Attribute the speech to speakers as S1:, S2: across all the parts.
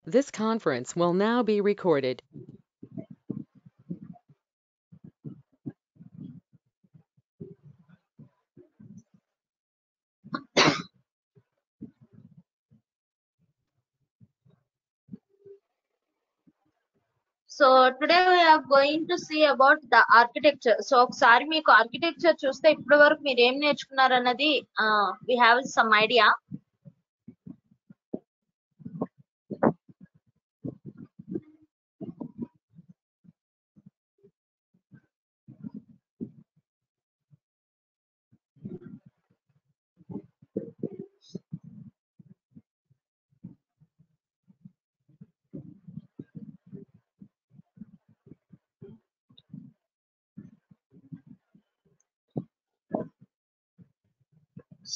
S1: This conference will now be recorded.
S2: So today we are going to see about the architecture. So ఒకసారి మీకు architecture చూస్తే ఇప్పటి వరకు మీరు ఏం నేర్చుకున్నారు అన్నది we have some idea.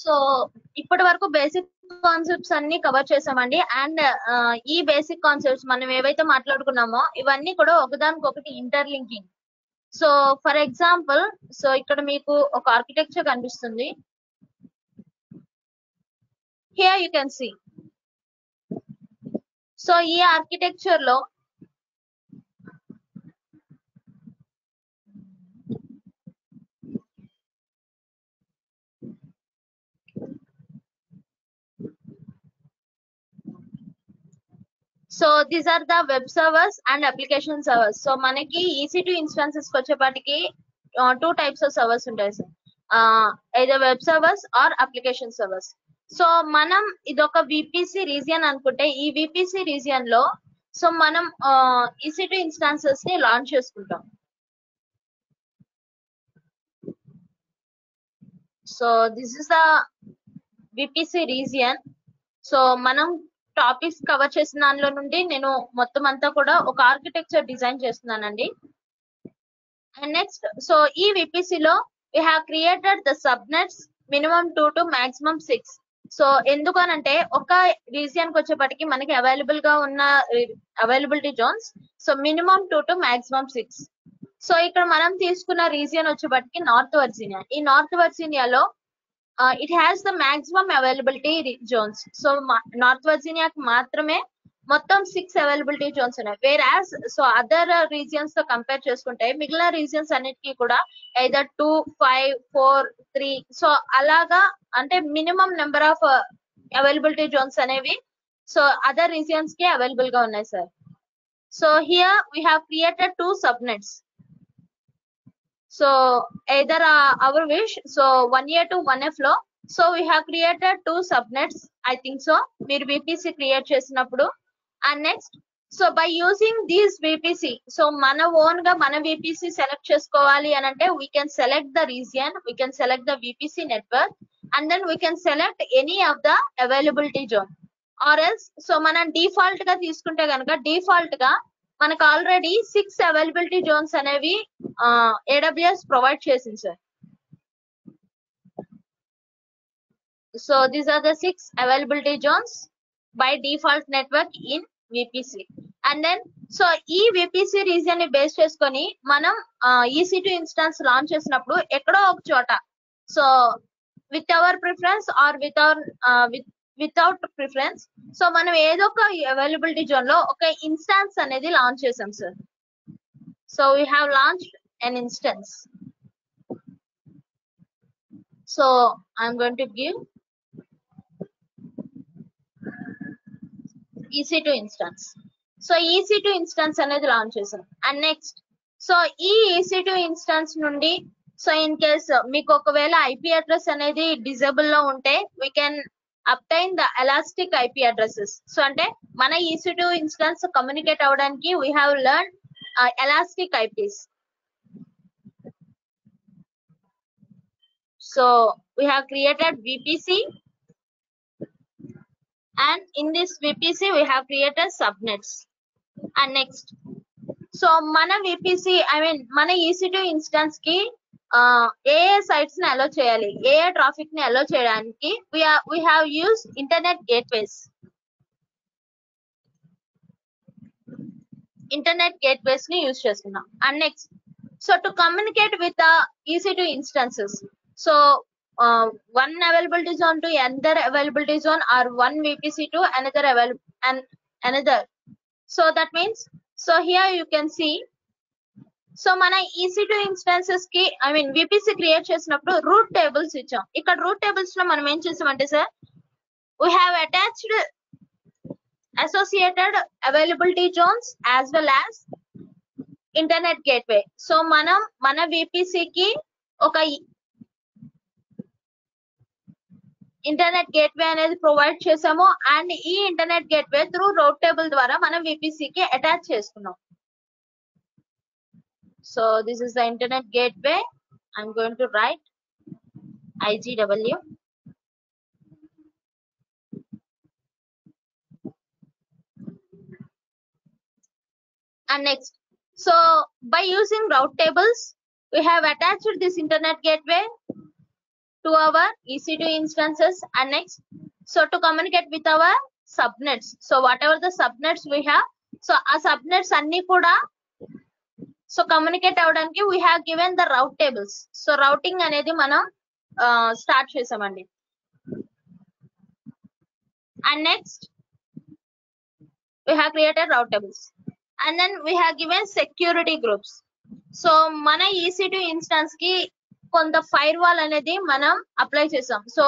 S2: So ఇప్పటి వరకు బేసిక్ కాన్సెప్ట్స్ అన్ని కవర్ చేసామండి. అండ్ ఈ బేసిక్ కాన్సెప్ట్స్ మనం ఏవైతే మాట్లాడుకున్నామో ఇవన్నీ కూడా ఒకదానికొకటి interlinking. So for example, so ఇక్కడ మీకు ఒక ఆర్కిటెక్చర్ కనిపిస్తుంది. Here you can see. So ఈ ఆర్కిటెక్చర్ లో so these are the web servers and application servers. So మనకి EC2 ఇన్స్టాన్సెస్ వచ్చేపాటికి టూ టైప్స్ ఆఫ్ సర్వర్స్ ఉంటాయి sir, either web servers or application servers. So మనం ఇదొక VPC region అనుకుంటే ఈ VPC region లో సో మనం EC2 ఇన్స్టాన్సెస్ ని లాంచ్ చేసుకుంటాం. So this is the VPC region. So మనం టాపిక్స్ కవర్ చేసిన దానిలో నుండి నేను మొత్తం అంతా కూడా ఒక ఆర్కిటెక్చర్ డిజైన్ చేస్తున్నానండి. అండ్ నెక్స్ట్, సో ఈ VPC లో we have created the subnets minimum 2 to maximum 6. So ఎందుకనంటే ఒక రీజియన్ కి వచ్చేప్పటికి మనకి అవైలబుల్ గా ఉన్న availability zones so minimum 2 to maximum 6. So ఇక్కడ మనం తీసుకున్న రీజియన్ వచ్చేప్పటికి నార్త్ వర్జీనియా. ఈ నార్త్ వర్జీనియాలో it has the maximum availability zones. So north వర్జీనియాకి మాత్రమే మొత్తం 6 అవైలబిలిటీ జోన్స్ ఉన్నాయి. వేరాస్ సో అదర్ రీజియన్స్ తో కంపేర్ చేసుకుంటే మిగిలిన రీజియన్స్ అన్నిటికీ కూడా either 2, 5, 4, 3 సో అలాగా అంటే minimum number of availability zones అనేవి సో అదర్ రీజియన్స్ కి అవైలబుల్ గా ఉన్నాయి sir. So here we have created 2 subnets. So either our wish, so 1A to 1F లో so we have created 2 subnets, I think so మీరు VPC create చేసినప్పుడు. And next, so by using these VPC so మన own గా మన VPC select చేసుకోవాలి అని అంటే we can select the region, we can select the VPC network and then we can select any of the availability zone or else. So మనం default గా తీసుకుంటే కనుక డిఫాల్ట్ గా మనకు ఆల్రెడీ 6 అవైలబిలిటీ జోన్స్ అనేవి AWS ప్రొవైడ్ చేసింది sir. So these are the 6 availability Jones by default network in VPC. And then so ఈ VPC region ని బేస్ చేసుకొని మనం EC2 ఇన్స్టాన్స్ లాంచ్ చేసినప్పుడు ఎక్కడో ఒక చోట so with our preference or without preference so మనం ఏదో ఒక అవైలబిలిటీ జోన్ లో ఒక ఇన్స్టాన్స్ అనేది లాంచ్ చేసాం sir. So we have launched an instance. So I'm going to give EC2 instance. So EC2 instance అనేది లాంచ్ చేసాం. అండ్ నెక్స్ట్, సో ఈ EC2 ఇన్స్టాన్స్ నుండి సో ఇన్ కేస్ మీకు ఒకవేళ IP అడ్రస్ అనేది డిజేబుల్ లో ఉంటే we can obtain the elastic IP addresses. So అంటే మన EC2 ఇన్స్టాన్స్ కమ్యూనికేట్ అవ్వడానికి we have learn elastic IPs. So we have created VPC and in this VPC we have created subnets. And next, so mana VPC I mean mana EC2 instance ki A sites ని allow చేయాలి, ఏ traffic ని allow చేయడానికి we have used internet gateways. Internet gateways ని use చేస్తున్నాం. And next, so to communicate with the EC2 instances, so one availability zone to another availability zone or one VPC to another another. So that means, so here you can see, so మన EC2 instances కి VPC create చేసినప్పుడు route tables ఇచ్చాం. ఇక్కడ route tables లో మనం ఏం చేసామంటే sir, we have attached associated availability zones as well as internet gateway. So మనం మన VPC కి ఒక ఇంటర్నెట్ గేట్వే అనేది ప్రొవైడ్ చేసాము, అండ్ ఈ internet gateway through route table ద్వారా మనం VPC కి అటాచ్ చేసుకున్నాం. So this is the internet gateway. I'm going to write IGW. And next, so by using route tables, we have attached this internet gateway to our EC2 instances. And next, so to communicate with our subnets, so whatever the subnets we have, so our subnets anni kuda so communicate అవడానికి we have given the route tables. So routing అనేది మనం start చేసామండి. And next we have created route tables, and then we have given security groups. So మన EC2 instance కి కొంత fire wall అనేది మనం apply చేసాం. సో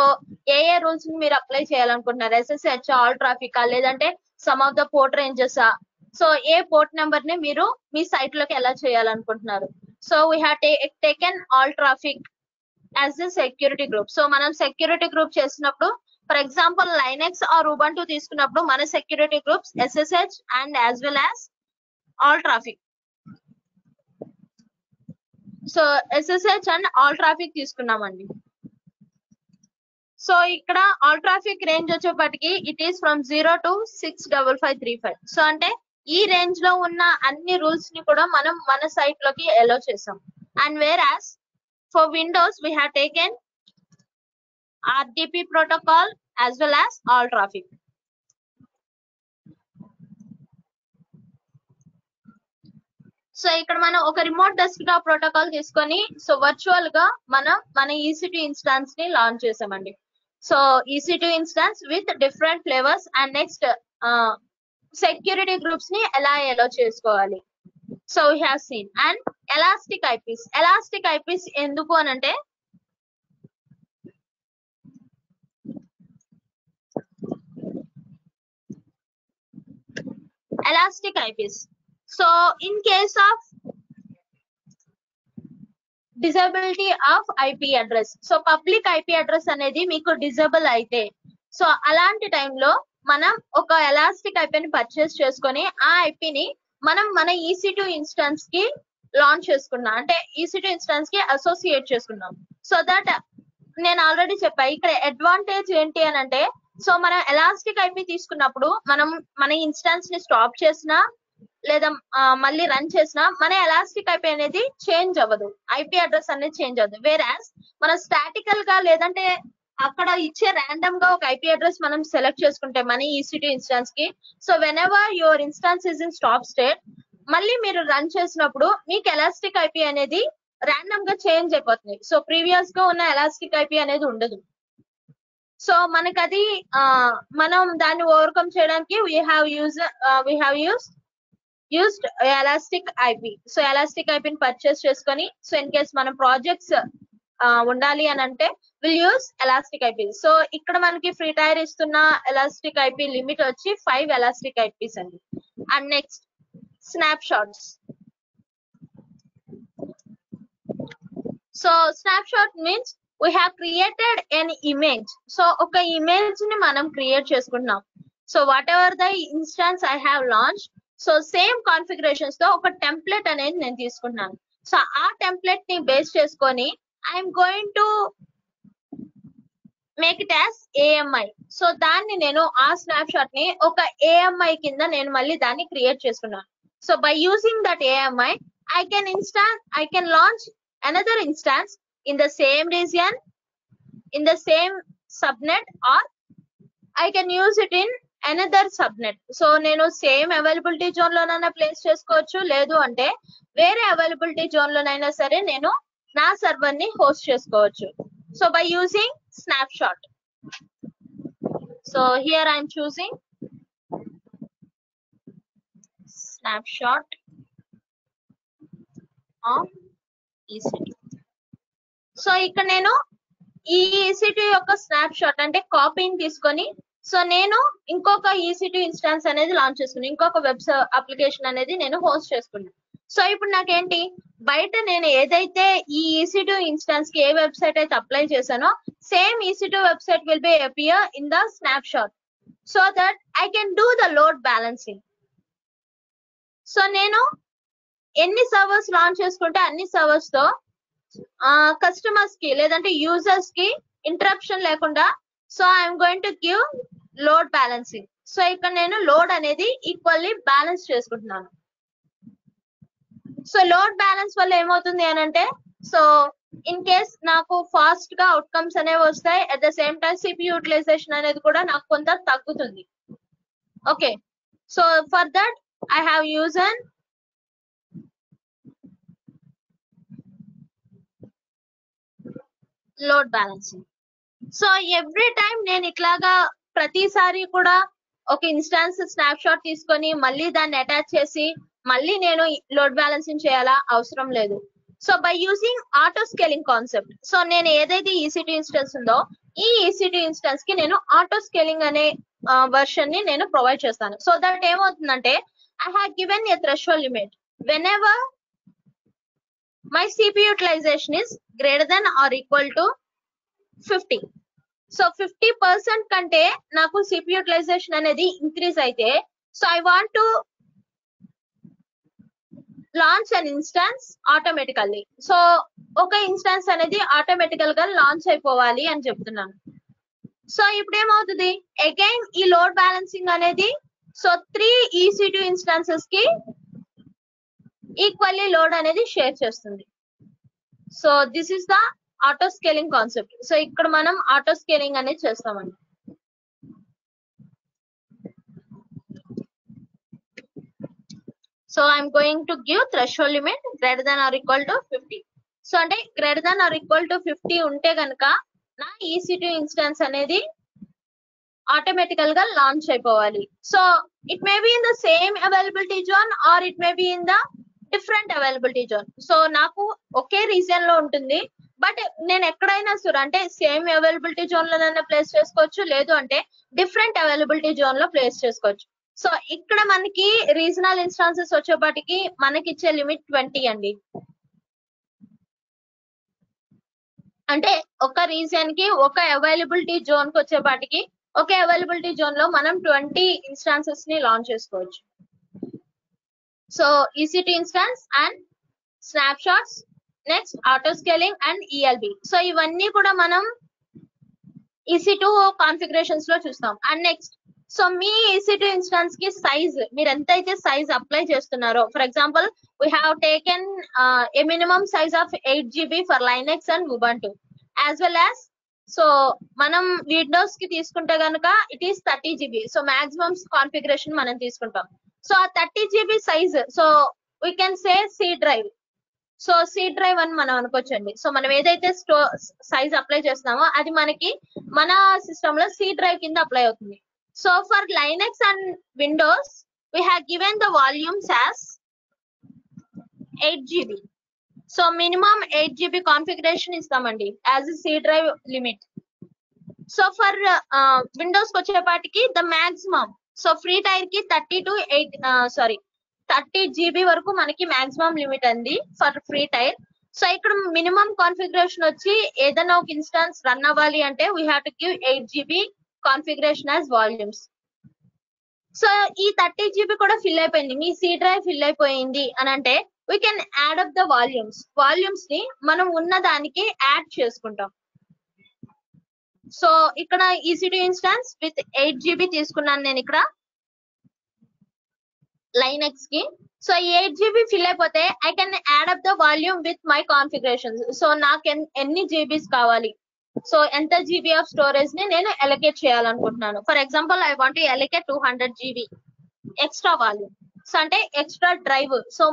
S2: ఏ రూల్స్ ని మీరు అప్లై చేయాలనుకుంటున్నారు, SSH, ఆల్ ట్రాఫిక్, లేదంటే some of the port ranges, so ఏ పోర్ట్ నెంబర్ ని మీరు మీ సైట్ లోకి ఎలా చేయాలనుకుంటున్నారు. So we have taken all traffic as the security group. So మనం సెక్యూరిటీ గ్రూప్ చేసినప్పుడు, for example Linux or Ubuntu తీసుకున్నప్పుడు మన security groups SSH and as well as all traffic. So SSH and all traffic తీసుకున్నామండి. So ఇక్కడ all traffic range వచ్చేప్పటికి it is from 0 to 65535. So అంటే ఈ range లో ఉన్న అన్ని రూల్స్ ని కూడా మనం మన సైట్ లోకి అలో చేసాం. And where as for Windows we have taken RDP protocol as well as all traffic. So ఇక్కడ మనం ఒక రిమోట్ డెస్క్టాప్ ప్రోటోకాల్ తీసుకొని సో వర్చువల్ గా మనం మన EC2 ఇన్స్టాన్స్ ని లాంచ్ చేసామండి. So EC2 instance with different flavours. And next security groups ని ఎలా ఎలో చేసుకోవాలి. So we have scene. And elastic eyepiece ఎందుకు అనంటే, elastic eyepiece, so in case of disability of IP address, so public IP address అనేది మీకు disable అయితే, so అలాంటి టైంలో మనం ఒక ఎలాస్టిక్ ఐపీని పర్చేస్ చేసుకొని ఆ ఐపీని మనం మన EC2 ఇన్స్టాన్స్ కి లాంచ్ చేసుకున్నాం, అంటే EC2 ఇన్స్టాన్స్ కి అసోసియేట్ చేసుకున్నాం. సో దట్ నేను ఆల్రెడీ చెప్పా, ఇక్కడ అడ్వాంటేజ్ ఏంటి అని అంటే, సో మనం ఎలాస్టిక్ ఐపీ తీసుకున్నప్పుడు మనం మన ఇన్స్టాన్స్ ని స్టాప్ చేసినా లేదా మళ్ళీ రన్ చేసినా మన ఎలాస్టిక్ ఐపీ అనేది చేంజ్ అవ్వదు, ఐపీ అడ్రస్ అనేది చేంజ్ అవ్వదు. వేరాస్ మన స్టాటికల్ గా లేదంటే అక్కడ ఇచ్చే ర్యాండమ్ గా ఒక ఐపీ అడ్రస్ మనం సెలెక్ట్ చేసుకుంటే మన EC2 ఇన్స్టాన్స్ కి, so when ever your instance is in stop state, మళ్ళీ మీరు రన్ చేసినప్పుడు మీకు ఎలాస్టిక్ ఐపీ అనేది ర్యాండమ్ గా చేంజ్ అయిపోతుంది. సో ప్రీవియస్ గా ఉన్న ఎలాస్టిక్ ఐపీ అనేది ఉండదు. సో మనకి అది మనం దాన్ని ఓవర్కమ్ చేయడానికి we have used elastic IP. So elastic ఐపీని పర్చేస్ చేసుకొని, సో ఇన్ కేస్ మనం ప్రాజెక్ట్స్ ఉండాలి అని అంటే will use elastic IP. So ఇక్కడ మనకి ఫ్రీ టైర్ ఇస్తున్న ఎలాస్టిక్ ఐపీ లిమిట్ వచ్చి 5 ఎలాస్టిక్ ఐపీస్ అండి. And next snapshots. So snapshot means we have created an image. So ఒక ఇమేజ్ ని మనం క్రియేట్ చేసుకుంటున్నాం. So whatever the instance I have launch, so same configurations తో ఒక template అనేది నేను తీసుకుంటున్నాను. సో ఆ టెంప్లెట్ ని బేస్ చేసుకొని I'm going to make it as AMI. So దాన్ని నేను ఆ స్నాప్ షాట్ ని ఒక AMI కింద నేను మళ్ళీ దాన్ని క్రియేట్ చేసుకున్నాను. So by using that AMI I can launch another instance in the same region, in the same subnet, or I can use it in another subnet. So నేను same availability zone లోనైనా place చేసుకోవచ్చు, లేదు అంటే వేరే availability zone లోనైనా సరే నేను నా సర్వర్ ని హోస్ట్ చేసుకోవచ్చు. So by using snapshot. So here I am choosing snapshot of EC2. So ఇక్కడ నేను ఈ EC2 యొక్క స్నాప్ షాట్ అంటే కాపీని తీసుకొని సో నేను ఇంకొక EC2 ఇన్స్టాన్స్ అనేది లాంచ్ చేసుకున్నాను, ఇంకొక వెబ్ అప్లికేషన్ అనేది నేను హోస్ట్ చేసుకున్నాను. సో ఇప్పుడు నాకేంటి బయట నేను ఏదైతే ఈ EC2 ఇన్స్టాన్స్ కి ఏ వెబ్సైట్ అయితే అప్లై చేశానో same EC2 website will be appear in the snap shot so that I can do the load balancing. So నేను ఎన్ని సర్వర్స్ లాంచ్ చేసుకుంటే అన్ని సర్వర్స్ తో కస్టమర్స్ కి లేదంటే యూజర్స్ కి ఇంటరప్షన్ లేకుండా so I'm going to give load balancing. So ఇక్కడ నేను లోడ్ అనేది ఈక్వల్లీ బ్యాలెన్స్ చేసుకుంటున్నాను. సో లోడ్ బ్యాలెన్స్ వల్ల ఏమవుతుంది అని అంటే సో ఇన్ కేస్ నాకు ఫాస్ట్ గా అవుట్కమ్స్ అనేవి వస్తాయి, at the same time CPU utilization అనేది కూడా నాకు కొంత తగ్గుతుంది. Okay, so for that I have use an load balancing. So every time నేను ఇట్లాగా ప్రతిసారి కూడా ఒక ఇన్స్టాన్స్ స్నాప్ షాట్ తీసుకొని మళ్ళీ దాన్ని అటాచ్ చేసి మళ్ళీ నేను లోడ్ బ్యాలెన్సింగ్ చేయాలా అవసరం లేదు. So by using auto scaling concept so నేను ఏదైతే EC2 ఇన్స్టెన్స్ ఉందో ఈ EC2 ఇన్స్టెన్స్ కి నేను ఆటో స్కేలింగ్ అనే వర్షన్ ని నేను ప్రొవైడ్ చేస్తాను. సో దట్ ఏమవుతుందంటే I have given a threshold limit whenever my CPU utilization is greater than or equal to 50. So 50% కంటే నాకు CPU యూటిలైజేషన్ అనేది ఇంక్రీజ్ అయితే so I want to launch an instance automatically. So ఒక instance అనేది automatical గా launch అయిపోవాలి అని చెప్తున్నాను. సో ఇప్పుడు ఏమవుతుంది అగైన్ ఈ లోడ్ బ్యాలెన్సింగ్ అనేది సో 3 EC2 ఇన్స్టాన్సెస్ కి ఈక్వల్లీ లోడ్ అనేది షేర్ చేస్తుంది. So this is the auto scaling concept. So ఇక్కడ మనం ఆటో స్కేలింగ్ అనేది చేస్తామండి. So I'm going to give threshold limit greater than or equal to 50. So అంటే greater than or equal to 50 ఉంటే కనుక నా EC2 ఇన్స్టాన్స్ అనేది ఆటోమేటికల్ గా లాంచ్ అయిపోవాలి. So it may be in the same availability zone or it may be in the different availability zone. So నాకు ఒకే region లో ఉంటుంది బట్ నేను ఎక్కడైనా సరే అంటే సేమ్ అవైలబిలిటీ జోన్ లోనైనా ప్లేస్ చేసుకోవచ్చు, లేదు అంటే డిఫరెంట్ అవైలబిలిటీ జోన్ లో ప్లేస్ చేసుకోవచ్చు. సో ఇక్కడ మనకి రీజనల్ ఇన్స్టాన్సెస్ వచ్చేపాటికి మనకి ఇచ్చే లిమిట్ 20 అండి. అంటే ఒక రీజియన్ కి ఒక అవైలబిలిటీ జోన్ కి వచ్చేపాటికి ఒకే అవైలబిలిటీ జోన్ లో మనం 20 ఇన్స్టాన్సెస్ ని లాంచ్ చేసుకోవచ్చు. So EC2 instance and snap shots, next auto scaling and ELB. So ఇవన్నీ కూడా మనం EC2 కాన్ఫిగరేషన్స్ లో చూస్తాం. And next so me EC2 instance కి సైజ్ మీరు ఎంతైతే సైజ్ అప్లై చేస్తున్నారో for example we have taken a minimum size of 8 GB for Linux and Ubuntu as well as so మనం విండోస్ కి తీసుకుంటే కనుక it is 30 GB. So maximum configuration మనం తీసుకుంటాం. సో ఆ 30 GB size so we can say C drive. So C drive అని మనం అనుకోవచ్చండి. So మనం ఏదైతే సైజ్ అప్లై చేస్తున్నామో అది మనకి మన సిస్టమ్ లో C డ్రైవ్ కింద అప్లై అవుతుంది. So for Linux and Windows, we have given the volumes as 8 GB. So minimum 8 GB configuration is the as a C drive limit. So for Windows kochepatiki the maximum. So free tier ki 30 GB వరకు మనకి maximum limit అండి for free tier. So ఇక్కడ minimum configuration వచ్చి ఏదైనా ఒక instance run అవ్వాలి అంటే we have to give 8 GB configuration as volumes. So ఈ 30 GB కూడా ఫిల్ అయిపోయింది, మీ C డ్రైవ్ ఫిల్ అయిపోయింది అని అంటే we can add up the volumes ని మనం ఉన్న దానికి యాడ్ చేసుకుంటాం. సో ఇక్కడ EC2 ఇన్స్టాన్స్ విత్ 8 GB తీసుకున్నాను నేను ఇక్కడ లైనక్స్ కి. సో 8 GB ఫిల్ అయిపోతే I can add up the volume with my configurations. So నాకు ఎన్ని జీబీస్ కావాలి, సో ఎంత GB ఆఫ్ స్టోరేజ్ ని నేను అలొకేట్ చేయాలనుకుంటున్నాను. For example I want to allocate 200 GB extra volume. So అంటే ఎక్స్ట్రా డ్రైవ్. సో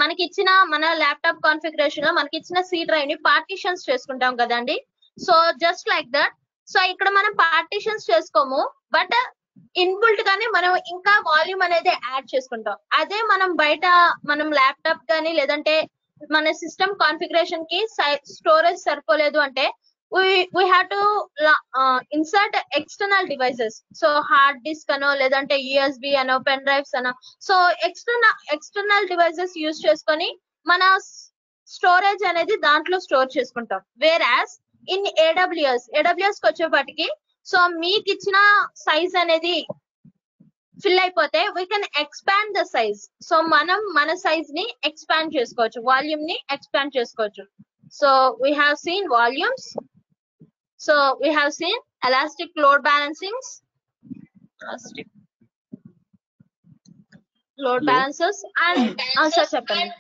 S2: మనకి ఇచ్చిన మన ల్యాప్టాప్ కాన్ఫిగరేషన్ లో మనకి ఇచ్చిన C డ్రైవ్ ని పార్టీషన్స్ చేసుకుంటాం కదండి. So just like that. So ఇక్కడ మనం పార్టీషన్స్ చేసుకోము బట్ ఇన్బుల్ట్ గానే మనం ఇంకా వాల్యూమ్ అనేది యాడ్ చేసుకుంటాం. అదే మనం బయట మనం ల్యాప్టాప్ కానీ లేదంటే మన సిస్టమ్ కాన్ఫిగరేషన్ కి స్టోరేజ్ సరిపోలేదు అంటే we have to insert external devices. So hard disk అనో లేదంటే యూఎస్బి అనో పెన్ డ్రైవ్స్ అనో సో ఎక్స్టర్నల్ డివైసెస్ యూజ్ చేసుకొని మన స్టోరేజ్ అనేది దాంట్లో స్టోర్ చేసుకుంటాం. వేరాస్ ఇన్ ఏడబ్ల్యూఎస్ కి వచ్చేపాటికి సో మీకు ఇచ్చిన సైజ్ అనేది ఫిల్ అయిపోతే we can expand the size. So మనం మన సైజ్ ని ఎక్స్పాండ్ చేసుకోవచ్చు, వాల్యూమ్ ని ఎక్స్పాండ్ చేసుకోవచ్చు. So we have seen volumes, so we have seen elastic load balancings, elastic load balances and sir చెప్పండి.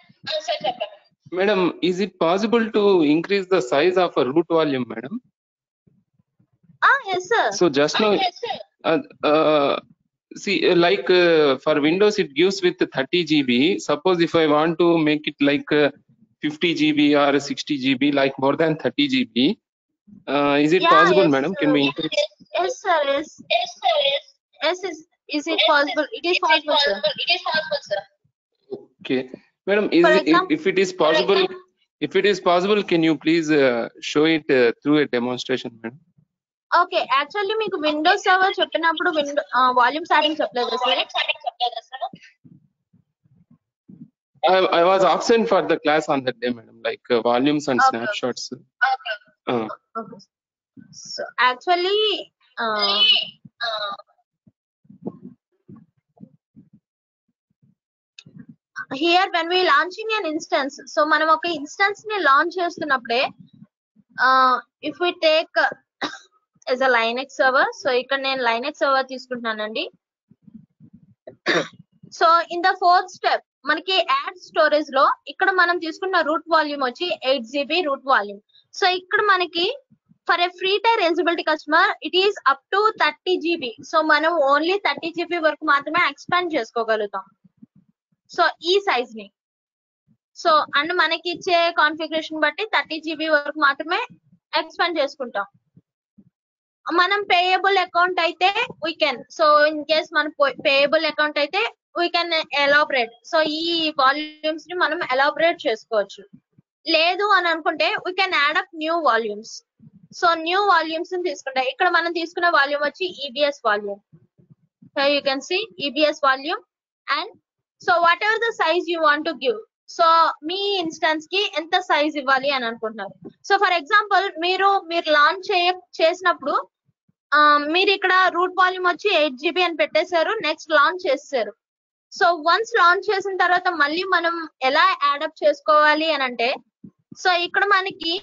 S3: Madam, is it possible to increase the size of a root volume, madam?
S2: Yes sir.
S3: So just now, see, like for Windows, it gives with 30 GB. Suppose if I want to make it like 50 GB or 60 GB, like more than 30 GB, is it possible, madam? Can we increase?
S2: Yes sir. Yes, is it possible? It is possible, sir.
S3: Okay, madam. If it is possible, can you please show it through a demonstration, madam?
S2: Okay, actually మీకు Windows server చెప్పినప్పుడు volume setting చెప్పలేదు sir.
S3: I was absent for the class on that day, madam. Like volumes and snapshots.
S2: Okay. So actually, here when we launching an instance, so మనం ఒక instance ని launch చేస్తున్నప్పుడే if we take as a Linux server, so ఇక్కడ నేను Linux server తీసుకుంటున్నానండి. So in the fourth step మనకి add storage లో ఇక్కడ మనం తీసుకున్న రూట్ వాల్యూమ్ వచ్చి 8 GB రూట్ వాల్యూమ్. సో ఇక్కడ మనకి for a free tyre eligibility customer it is up to 30 GB. So మనం ఓన్లీ 30 GB వరకు మాత్రమే ఎక్స్పాండ్ చేసుకోగలుగుతాం సో ఈ సైజ్ ని. సో అండ్ మనకి ఇచ్చే కాన్ఫిగరేషన్ బట్టి 30 GB వరకు మాత్రమే ఎక్స్పాండ్ చేసుకుంటాం. మనం పేయబుల్ అకౌంట్ అయితే we can, so in case మన పేయబుల్ అకౌంట్ అయితే వీ కెన్ ఎలాబరేట్. సో ఈ వాల్యూమ్స్ ని మనం ఎలాబరేట్ చేసుకోవచ్చు. లేదు అని అనుకుంటే we can add up new volumes. So new volumes ని తీసుకుంటాం. ఇక్కడ మనం తీసుకున్న వాల్యూమ్ వచ్చి EBS volume. So you can see EBS volume and so whatever the size you want to give. So me instance కి ఎంత size ఇవ్వాలి అని అనుకుంటున్నారు. సో ఫర్ ఎగ్జాంపుల్ మీరు లాంచ్ చేసినప్పుడు మీరు ఇక్కడ రూట్ వాల్యూమ్ వచ్చి 8 GB అని పెట్టేశారు, నెక్స్ట్ లాంచ్ చేశారు. సో వన్స్ లాంచ్ చేసిన తర్వాత మళ్ళీ మనం ఎలా యాడప్ చేసుకోవాలి అని అంటే సో ఇక్కడ మనకి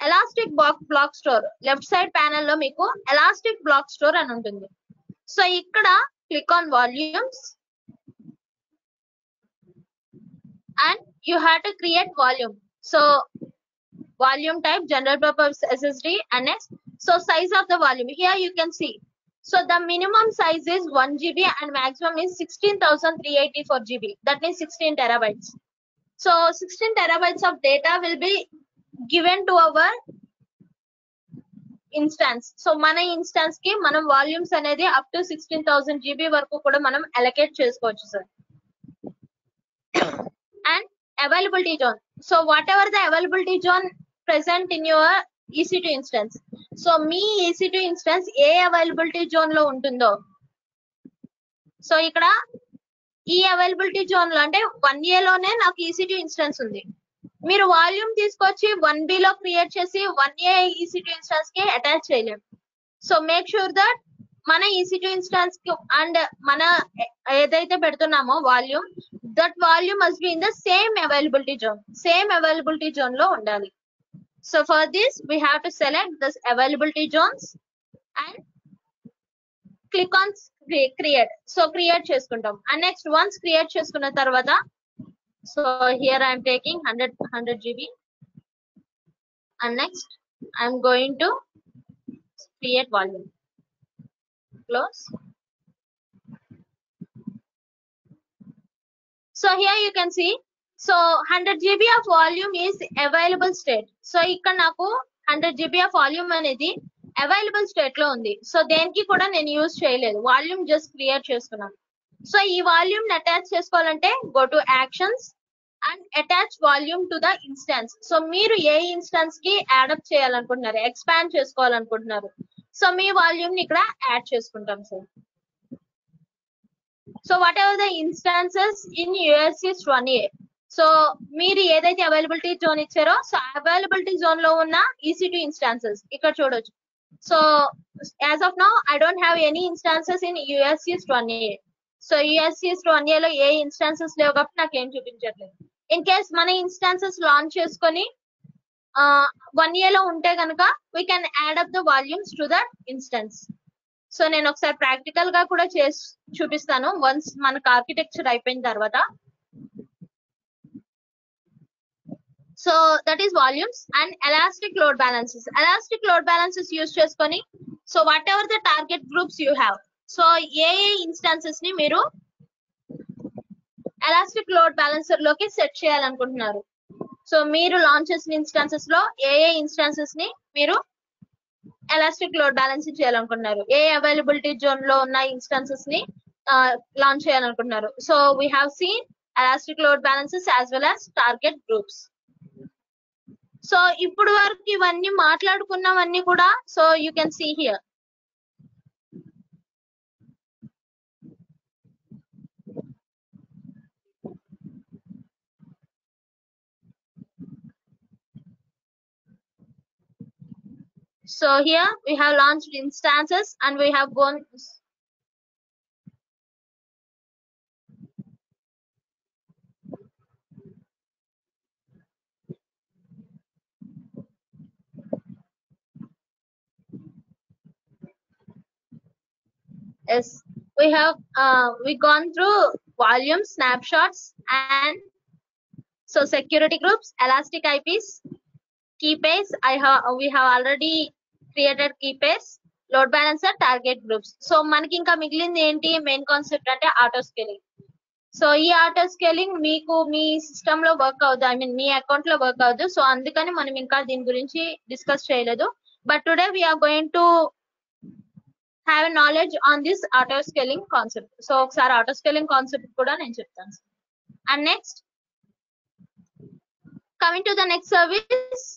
S2: elastic block store left side panel లో మీకు ఎలాస్టిక్ బ్లాక్ స్టోర్ అని ఉంటుంది. సో ఇక్కడ click on volumes and you have to create volume. So volume type general purpose SSD and next so size of the volume here you can see. So the minimum size is 1 GB and maximum is 16,384 GB. That means 16 terabytes. So 16 terabytes of data will be given to our instance. So mana instance ki manam volumes anedi up to 16,000 GB varaku kuda manam allocate chesukochu sir. And availability zone. So whatever the availability zone present in your EC2 instance. So me EC2 instance A availability zone లో ఉంటుందో so ఇక్కడ ఈ availability zone లో అంటే 1A లోనే నాకు EC2 instance ఉంది. మీరు వాల్యూమ్ తీసుకొచ్చి 1B లో క్రియేట్ చేసి 1A EC2 instance కి అటాచ్ చేయలేము. సో మేక్ షూర్ దట్ మన EC2 instance కి అండ్ మన ఏదైతే పెడుతున్నామో volume that volume must be in the same availability zone lo undali. So for this we have to select this availability zones and click on create. So create cheskuntam and next once create cheskunna tarvata so here I am taking 100 GB and next I am going to create volume. Close. So here you can see so 100 GB of volume is available state. So ఇక్కడ నాకు 100 GB of volume అనేది available state లో ఉంది. So దేనికి కూడా నేను use చేయలేదు, volume just create చేసుకున్నాను. సో ఈ వాల్యూమ్ అటాచ్ చేసుకోవాలంటే go to actions and attach volume to the instance. So మీరు ఏ ఇన్స్టాన్స్ కి యాడప్ చేయాలనుకుంటున్నారు, ఎక్స్పాండ్ చేసుకోవాలనుకుంటున్నారు, సో మీ వాల్యూమ్ ని ఇక్కడ యాడ్ చేసుకుంటాం sir. So whatever the instances in US east 1A, so మీరు ఏదైతే అవైలబిలిటీ జోన్ ఇచ్చారో సో అవైలబిలిటీ జోన్ లో ఉన్న EC2 ఇన్స్టాన్సెస్ ఇక్కడ చూడొచ్చు. So as of now I don't have any instances in US east 1A. So US east 1A లో ఏ instances లేవు కాబట్టి నాకు ఏం చూపించట్లేదు. ఇన్ కేస్ మన ఇన్స్టాన్సెస్ లాంచ్ చేసుకొని 1A లో ఉంటే కనుక we can add up the volumes to that instance. So నేను ఒకసారి ప్రాక్టికల్ గా కూడా చేసి చూపిస్తాను వన్స్ మనకు ఆర్కిటెక్చర్ అయిపోయిన తర్వాత. So that is volumes and elastic load balances. Elastic load balances use చేసుకొని so whatever the target groups you have, so ఏ ఇన్స్టాన్సెస్ ని మీరు ఎలాస్టిక్ లోడ్ బ్యాలెన్సర్ లోకి సెట్ చేయాలనుకుంటున్నారు. సో మీరు లాంచ్ చేసిన ఇన్స్టాన్సెస్ లో ఏ ఇన్స్టాన్సెస్ ని మీరు ఎలాస్టిక్ లోడ్ బ్యాలెన్సింగ్ చేయాలనుకుంటున్నారు, ఏ అవైలబిలిటీ జోన్ లో ఉన్న ఇన్స్టాన్సెస్ ని లాంచ్ చేయాలనుకుంటున్నారు. So we have seen elastic load balances as well as target groups. So ఇప్పుడు వరకు ఇవన్నీ మాట్లాడుకున్నవన్నీ కూడా so you can see here. So here we have launched instances and we have gone. Yes, we have gone through volume snapshots and so security groups, elastic IPs, key pairs. We have already created key pairs, load balancer, target groups. So మనకి ఇంకా మిగిలింది ఏంటి, main concept అంటే auto scaling. So ఈ auto scaling మీకు మీ system లో work అవుతుంది, ఐ మీన్ మీ అకౌంట్ లో వర్క్ అవుతుంది. సో అందుకని మనం ఇంకా దీని గురించి డిస్కస్ చేయలేదు. But today we're going to have a knowledge on this auto scaling concept. So ఒకసారి ఆటో స్కేలింగ్ కాన్సెప్ట్ కూడా నేను చెప్తాను. And next coming to the next service.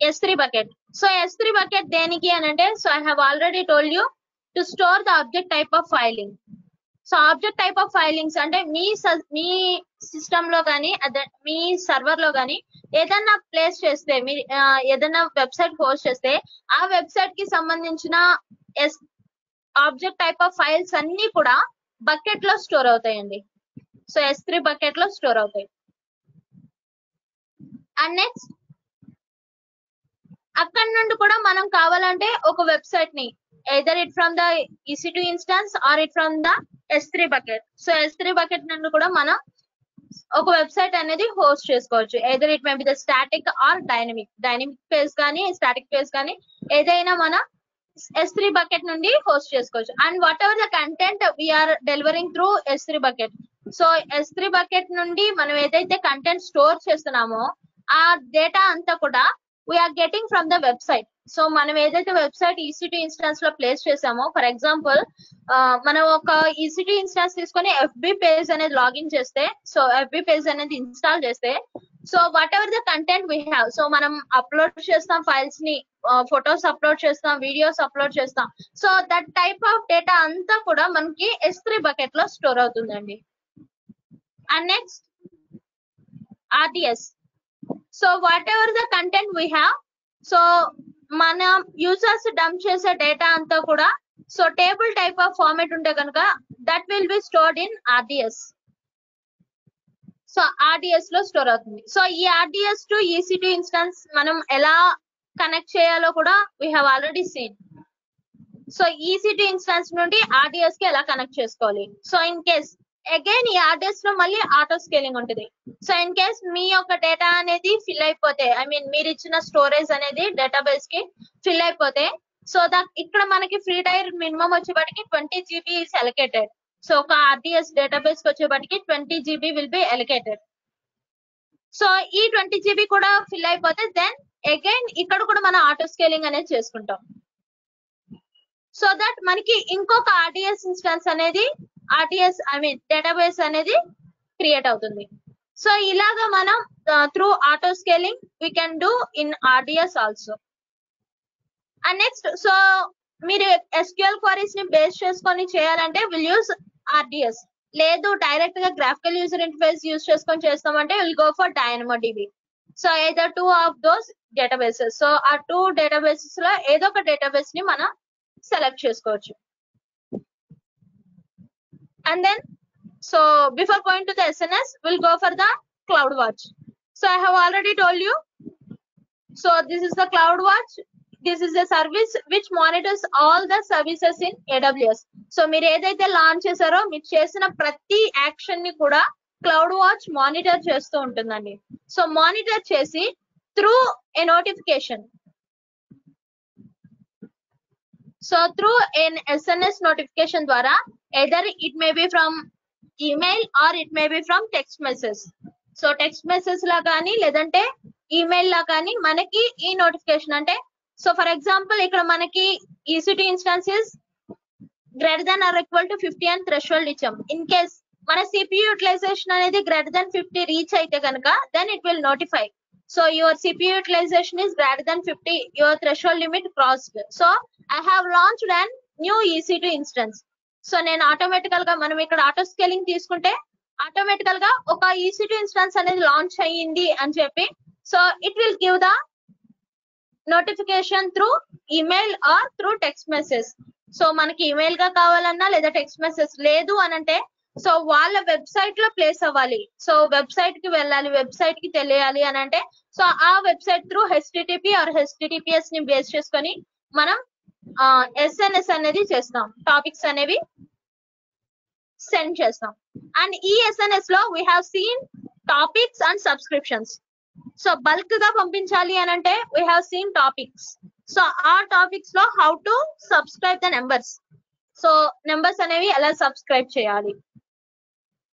S2: S3 bucket. So S3 bucket దేనికి అని అంటే, so I have already told you to store the object type of filing. So object type of filings అంటే మీ system లో కానీ అదే మీ server లో కానీ ఏదన్నా ప్లేస్ చేస్తే, మీరు ఏదన్నా వెబ్సైట్ హోస్ట్ చేస్తే ఆ వెబ్సైట్ కి సంబంధించిన ఆబ్జెక్ట్ టైప్ ఆఫ్ ఫైల్స్ అన్ని కూడా బకెట్ లో స్టోర్ అవుతాయండి. సో S3 బకెట్ లో స్టోర్ అవుతాయి. అండ్ నెక్స్ట్ అక్కడ నుండి కూడా మనం కావాలంటే ఒక వెబ్సైట్ ని either it from the EC2 instance or it from the S3 bucket. So S3 bucket నుండి కూడా మనం ఒక వెబ్సైట్ అనేది హోస్ట్ చేసుకోవచ్చు. either it may be the static or dynamic page కానీ స్టాటిక్ పేజ్ కానీ ఏదైనా మన S3 bucket నుండి హోస్ట్ చేసుకోవచ్చు. And whatever the content we're delivering through S3 bucket. So S3 bucket నుండి మనం ఏదైతే కంటెంట్ స్టోర్ చేస్తున్నామో ఆ డేటా అంతా కూడా we're getting from the website. So మనం ఏదైతే వెబ్సైట్ EC2 ఇన్స్టాన్స్ లో ప్లేస్ చేసామో, ఫర్ ఎగ్జాంపుల్ మనం ఒక EC2 ఇన్స్టాన్స్ తీసుకొని FB పేజ్ అనేది లాగిన్ చేస్తే, సో FB పేజ్ అనేది ఇన్స్టాల్ చేస్తే, so whatever the content we have, so మనం అప్లోడ్ చేస్తాం ఫైల్స్ ని, ఫొటోస్ అప్లోడ్ చేస్తాం, వీడియోస్ అప్లోడ్ చేస్తాం. So that type of data అంతా కూడా మనకి S3 బకెట్ లో స్టోర్ అవుతుందండి. And next RDS. So whatever the content we have, so మన యూజర్స్ డంప్ చేసే డేటా అంతా కూడా so table type of format ఉంటే కనుక that will be stored in RDS. So RDS లో స్టోర్ అవుతుంది. సో ఈ RDS టు EC2 ఇన్స్టాన్స్ మనం ఎలా కనెక్ట్ చేయాలో కూడా we have already scene. So EC2 instance నుండి RDS కి ఎలా కనెక్ట్ చేసుకోవాలి. సో ఇన్ కేస్ అగైన్ ఈ RDS లో మళ్ళీ ఆటో స్కేలింగ్ ఉంటుంది. సో ఇన్ కేస్ మీ యొక్క డేటా అనేది ఫిల్ అయిపోతే, ఐ మీన్ మీరు ఇచ్చిన స్టోరేజ్ అనేది డేటాబేస్ కి ఫిల్ అయిపోతే, సో దట్ ఇక్కడ మనకి ఫ్రీ టైర్ మినిమం వచ్చేప్పటికి 20 GB ఇస్ అలొకేటెడ్. సో ఒక RDS డేటాబేస్ కి వచ్చేప్పటికి 20 GB will be allocated. So ఈ 20 GB కూడా ఫిల్ అయిపోతే దెన్ అగైన్ ఇక్కడ కూడా మనం ఆటో స్కేలింగ్ అనేది చేసుకుంటాం. సో దట్ మనకి ఇంకొక RDS ఇన్స్టాన్స్ అనేది డేటాబేస్ అనేది క్రియేట్ అవుతుంది. సో ఇలాగా మనం through auto scaling we can do in RDS also. And next, so మీరు SQL క్వరీస్ ని బేస్ చేసుకొని చేయాలంటే విల్ యూస్ RDS. లేదు డైరెక్ట్ గా గ్రాఫికల్ యూజర్ ఇంటర్ఫేస్ యూజ్ చేసుకొని చేస్తామంటే will go for DynamoDB. So either 2 of those databases. So ఆ 2 databases లో ఏదో ఒక డేటాబేస్ ని మనం సెలెక్ట్ చేసుకోవచ్చు. And then, so before going to the SNS, we'll go for the CloudWatch. So I have already told you. So this is the CloudWatch. This is a service which monitors all the services in AWS. So మీరు ఏదైతే launch చేశారో మీరు చేసిన ప్రతి action ని కూడా CloudWatch monitor చేస్తూ ఉంటుందండి. సో మానిటర్ చేసి through a notification, so through an SNS notification ద్వారా either it may be from email or it may be from text message. So text message లా కానీ లేదంటే ఈమెయిల్ లా కానీ మనకి ఈ నోటిఫికేషన్ అంటే, సో ఫర్ ఎగ్జాంపుల్ ఇక్కడ మనకి EC2 instances greater than or equal to 50 అని థ్రెషోల్డ్ ఇచ్చాం. ఇన్ కేస్ మన CPU యూటిలైజేషన్ అనేది గ్రేటర్ దాన్ 50 రీచ్ అయితే కనుక then it will notify. So your CPU utilization is greater than 50, your threshold limit crossed. So I have launched an new EC2 instance. So నేను ఆటోమేటికల్ గా మనం ఇక్కడ auto scaling తీసుకుంటే ఆటోమేటికల్ గా ఒక EC2 ఇన్స్టాన్స్ అనేది లాంచ్ అయ్యింది అని చెప్పి, so it will give the notification through email or through text message. So మనకి ఈమెయిల్ గా కావాలన్నా లేదా టెక్స్ట్ మెసేజ్ లేదు అని అంటే, సో వాళ్ళ వెబ్సైట్ లో ప్లేస్ అవ్వాలి. సో వెబ్సైట్ కి వెళ్ళాలి, వెబ్సైట్ కి తెలియాలి అని అంటే, సో ఆ website through HTTP or HTTPS ని బేస్ చేసుకొని మనం SNS అనేది చేస్తాం, టాపిక్స్ అనేవి సెండ్ చేస్తాం. అండ్ ఈ SNS లో we have scene topics and subscriptions. So bulk గా పంపించాలి అని అంటే we have scene topics. So ఆ టాపిక్స్ లో how to subscribe the numbers, so numbers అనేవి ఎలా సబ్స్క్రైబ్ చేయాలి.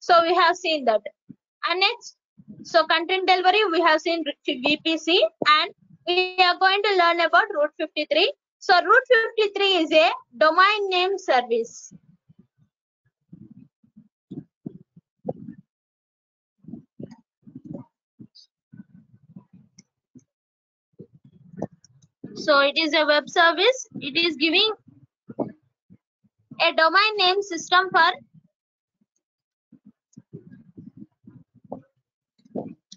S2: So we have seen that. And next, so content delivery, we have seen VPC, and we are going to learn about Route 53. So Route 53 is a domain name service. So it is a web service. It is giving a domain name system for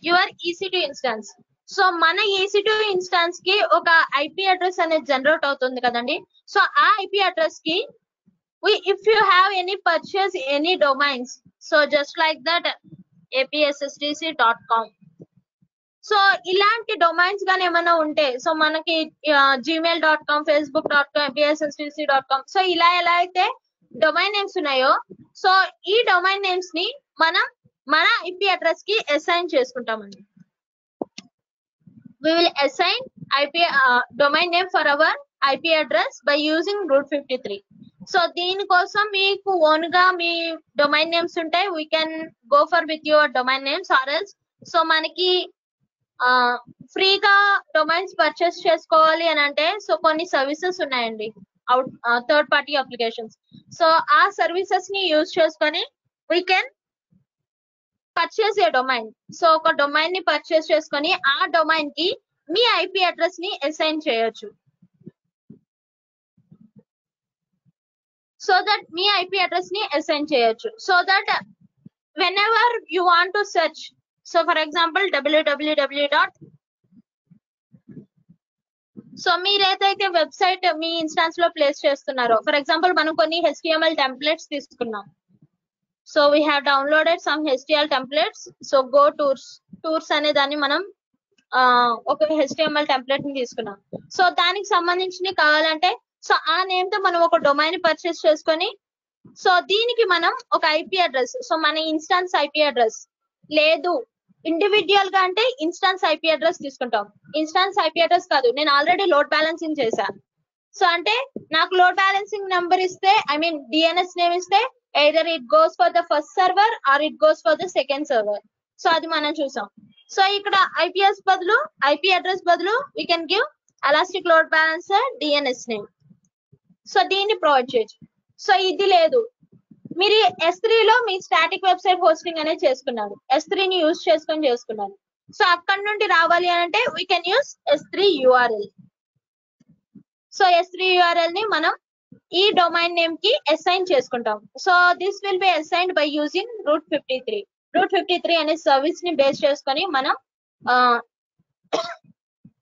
S2: your EC2 instance. So మన EC2 instance కి ఒక IP address అనేది generate అవుతుంది కదండి. So ఆ IP address కి if you have any purchase any domains, so just like that apsstc.com. So ఇలాంటి domains గానీ ఏమైనా ఉంటే, సో మనకి gmail.com, facebook.com, apsstc.com, సో ఇలా ఎలా అయితే డొమైన్ నేమ్స్ ఉన్నాయో, సో ఈ డొమైన్ నేమ్స్ ని మనం మన IP అడ్రస్ కి అసైన్ చేసుకుంటామండి. We will assign domain name for our IP address by using Route 53. So దీనికోసం మీకు ఓన్ గా మీ డొమైన్ నేమ్స్ ఉంటాయి. we can go for with your domain names or else, so మనకి ఫ్రీగా డొమైన్స్ పర్చేస్ చేసుకోవాలి అని అంటే, సో కొన్ని సర్వీసెస్ ఉన్నాయండి, థర్డ్ పార్టీ అప్లికేషన్స్. సో ఆ సర్వీసెస్ ని యూజ్ చేసుకొని we can purchase A domain. So ఒక డొమైన్ ని పర్చేస్ చేసుకొని ఆ డొమైన్ కి మీ IP అడ్రస్ ని అసైన్ చేయొచ్చు. So that me IP address ని అసైన్ చేయొచ్చు. So that whenever you want to search, so for example www. So మీరు ఏదైతే వెబ్సైట్ మీ ఇన్స్టాన్స్ లో ప్లేస్ చేస్తున్నారో, ఫర్ ఎగ్జాంపుల్ మనం కొన్ని HTML టెంప్లెట్స్ తీసుకున్నాం. So we have downloaded some HTML templates. So go tours అనే దాన్ని మనం ఒక HTML టెంప్లెట్ ని తీసుకున్నాం. సో దానికి సంబంధించి కావాలంటే, సో ఆ నేమ్ తో మనం ఒక డొమైన్ పర్చేస్ చేసుకొని సో దీనికి మనం ఒక ఐపీ అడ్రస్, సో మన ఇన్స్టాన్స్ ఐపీ అడ్రస్ లేదు, ఇండివిడ్యువల్ గా అంటే ఇన్స్టాన్స్ ఐపీ అడ్రస్ తీసుకుంటాం. ఇన్స్టాన్స్ ఐపీ అడ్రస్ కాదు, నేను ఆల్రెడీ లోడ్ బ్యాలెన్సింగ్ చేశా. సో అంటే నాకు లోడ్ బ్యాలెన్సింగ్ నెంబర్ ఇస్తే, ఐ మీన్ డిఎన్ఎస్ నేమ్ ఇస్తే, either it goes for the first server or it goes for the second server. So అది మనం చూసాం. సో ఇక్కడ ఐపీ అడ్రస్ బదులు we can give elastic load balancer DNS name. So దీన్ని provide చేయొచ్చు. So ఇది లేదు, మీరు S3 లో మీ స్టాటిక్ వెబ్సైట్ హోస్టింగ్ అనేది చేసుకున్నారు, S3 ని యూజ్ చేసుకున్నారు. సో అక్కడ నుండి రావాలి అని అంటే we can use S3 URL. So S3 URL ని మనం ఈ డొమైన్ నేమ్ కి అసైన్ చేసుకుంటాం. So this will be assigned by using route 53. Route 53 అనే సర్వీస్ ని బేస్ చేసుకొని మనం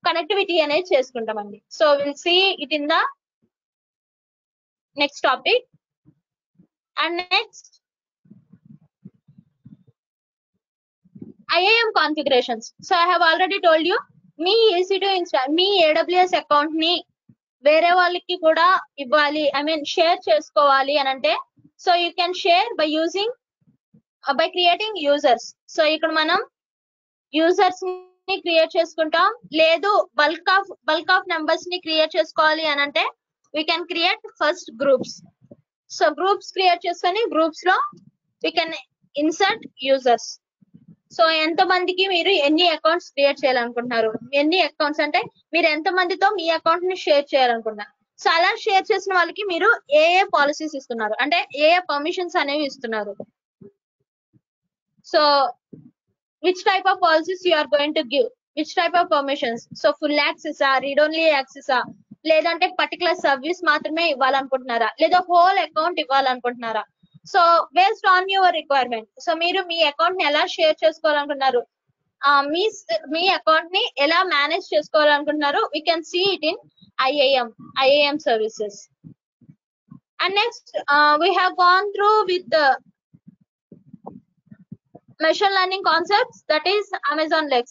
S2: కనెక్టివిటీ అనేది చేసుకుంటామండి. So will see it in the next topic. And next IAM configurations. So I have already told you, మీ EC2 మీ AWS account ని వేరే వాళ్ళకి కూడా ఇవ్వాలి, ఐ మీన్ షేర్ చేసుకోవాలి అని అంటే, so you can share by using by creating users. So ఇక్కడ మనం యూజర్స్ ని క్రియేట్ చేసుకుంటాం, లేదు బల్క్ ఆఫ్ నెంబర్స్ ని క్రియేట్ చేసుకోవాలి అని అంటే we can create first groups. So groups create చేసుకొని గ్రూప్స్ లో we can insert users. So ఎంత మందికి మీరు ఎన్ని అకౌంట్స్ క్రియేట్ చేయాలనుకుంటున్నారు, ఎన్ని అకౌంట్స్ అంటే మీరు ఎంత మందితో మీ అకౌంట్ ని షేర్ చేయాలనుకుంటున్నారు. సో అలా షేర్ చేసిన వాళ్ళకి మీరు ఏ పాలసీస్ ఇస్తున్నారు, అంటే ఏ పర్మిషన్స్ అనేవి ఇస్తున్నారు. So which type of policies you are going to give, which type of permissions. So full యాక్సెసా, రీడ్ ఓన్లీ యాక్సెసా, లేదంటే పర్టికులర్ సర్వీస్ మాత్రమే ఇవ్వాలనుకుంటున్నారా, లేదా హోల్ అకౌంట్ ఇవ్వాలనుకుంటున్నారా. So based on your requirement, so మీరు మీ అకౌంట్ ని ఎలా షేర్ చేసుకోవాలనుకుంటున్నారు, మీ అకౌంట్ ని ఎలా మేనేజ్ చేసుకోవాలనుకుంటున్నారు, we can see it in IAM services. And next we have gone through with the machine learning concepts, that is Amazon Lex,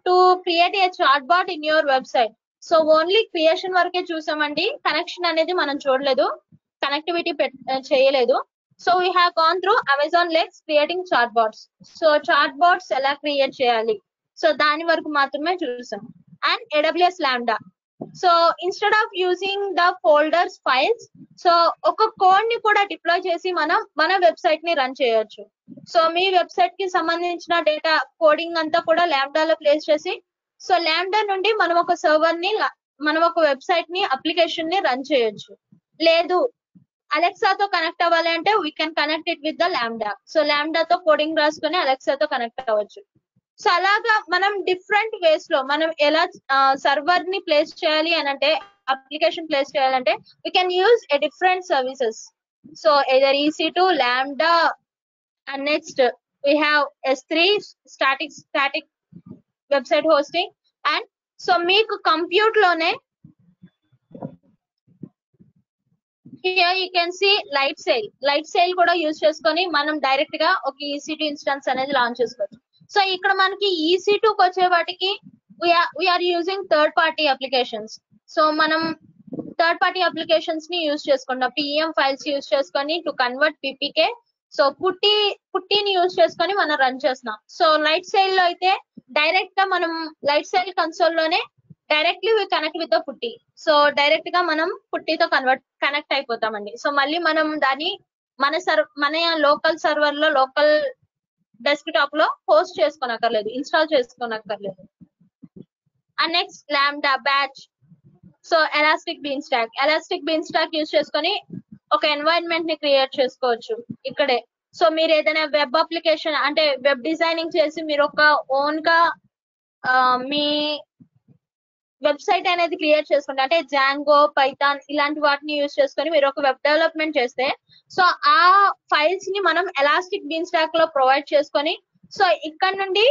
S2: to create a chatbot in your website. So only creation వరకే చూసామండి, connection అనేది మనం చూడలేదు, connectivity చేయలేదు. So we have gone through Amazon Lex creating chatbots. So chatbots ఎలా create చేయాలి, so దాని వరకు మాత్రమే చూసాం. And AWS Lambda. So instead of using the folders files, so ఒక కోడ్ ని కూడా డిప్లాయ్ చేసి మనం మన వెబ్సైట్ ని రన్ చేయొచ్చు. సో మీ వెబ్సైట్ కి సంబంధించిన డేటా కోడింగ్ అంతా కూడా లాంబ్డాలో ప్లేస్ చేసి, సో లాంబ్డా నుండి మనం ఒక సర్వర్ ని, మనం ఒక వెబ్సైట్ ని, అప్లికేషన్ ని రన్ చేయొచ్చు. లేదు అలెక్సాతో కనెక్ట్ అవ్వాలి అంటే we can connect it with the Lambda. So లాంబ్డాతో కోడింగ్ రాసుకొని అలెక్సాతో కనెక్ట్ అవ్వచ్చు. సో అలాగా మనం డిఫరెంట్ వేస్ లో మనం ఎలా సర్వర్ ని ప్లేస్ చేయాలి అని అంటే, అప్లికేషన్ ప్లేస్ చేయాలంటే we can use a different services. So either EC2, lambda, and next we have S3 static website hosting. And so మీకు కంప్యూటర్ లోనే here you can see light SAIL కూడా use చేసుకొని మనం direct గా ఒక EC2 instance అనేది launch చేసుకోవచ్చు. So ఇక్కడ మనకి EC2కి వచ్చే వాటికి we're using third party applications. So మనం థర్డ్ పార్టీ అప్లికేషన్స్ ని యూజ్ చేసుకుంటాం, PEM ఫైల్స్ యూజ్ చేసుకొని టు కన్వర్ట్ PPK. సో పుట్టిని యూజ్ చేసుకొని మనం రన్ చేస్తున్నాం. సో లైట్ సెయిల్ లో అయితే డైరెక్ట్ గా మనం లైట్ సెయిల్ కన్సోల్ లోనే directly we connect with the PuTTY. So direct గా మనం పుట్టితో కనెక్ట్ అయిపోతామండి. సో మళ్ళీ మనం దాన్ని మన లోకల్ సర్వర్ లో, లోకల్ డెస్క్ టాప్ లో హోస్ట్ చేసుకోనక్కర్లేదు, ఇన్స్టాల్ చేసుకోనక్కర్లేదు. And next Lambda batch. So elastic beanstalk use చేసుకొని ఒక ఎన్వైరన్మెంట్ ని క్రియేట్ చేసుకోవచ్చు ఇక్కడే. సో మీరు ఏదైనా వెబ్ అప్లికేషన్ అంటే వెబ్ డిజైనింగ్ చేసి మీరు ఒక ఓన్ గా మీ వెబ్సైట్ అనేది క్రియేట్ చేసుకుంటే, అంటే జాంగో, పైథాన్ ఇలాంటి వాటిని యూజ్ చేసుకొని మీరు ఒక వెబ్ డెవలప్మెంట్ చేస్తే, సో ఆ ఫైల్స్ ని మనం ఎలాస్టిక్ బీన్ స్టాక్ లో ప్రొవైడ్ చేసుకొని, సో ఇక్కడ నుండి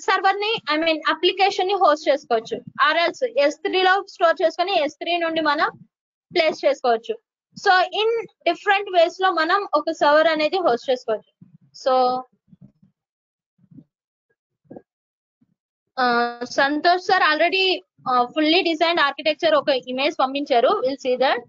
S2: సర్వర్ ని, ఐ మీన్ అప్లికేషన్ ని హోస్ట్ చేసుకోవచ్చు. ఆర్ఎల్స్ S3 లో స్టోర్ చేసుకొని S3 నుండి మనం ప్లేస్ చేసుకోవచ్చు. సో ఇన్ డిఫరెంట్ వేస్ లో మనం ఒక సర్వర్ అనేది హోస్ట్ చేసుకోవచ్చు. So Santosh sir already fully designed architecture ఒక ఇమేజ్ పంపించారు, విల్ సీ దట్.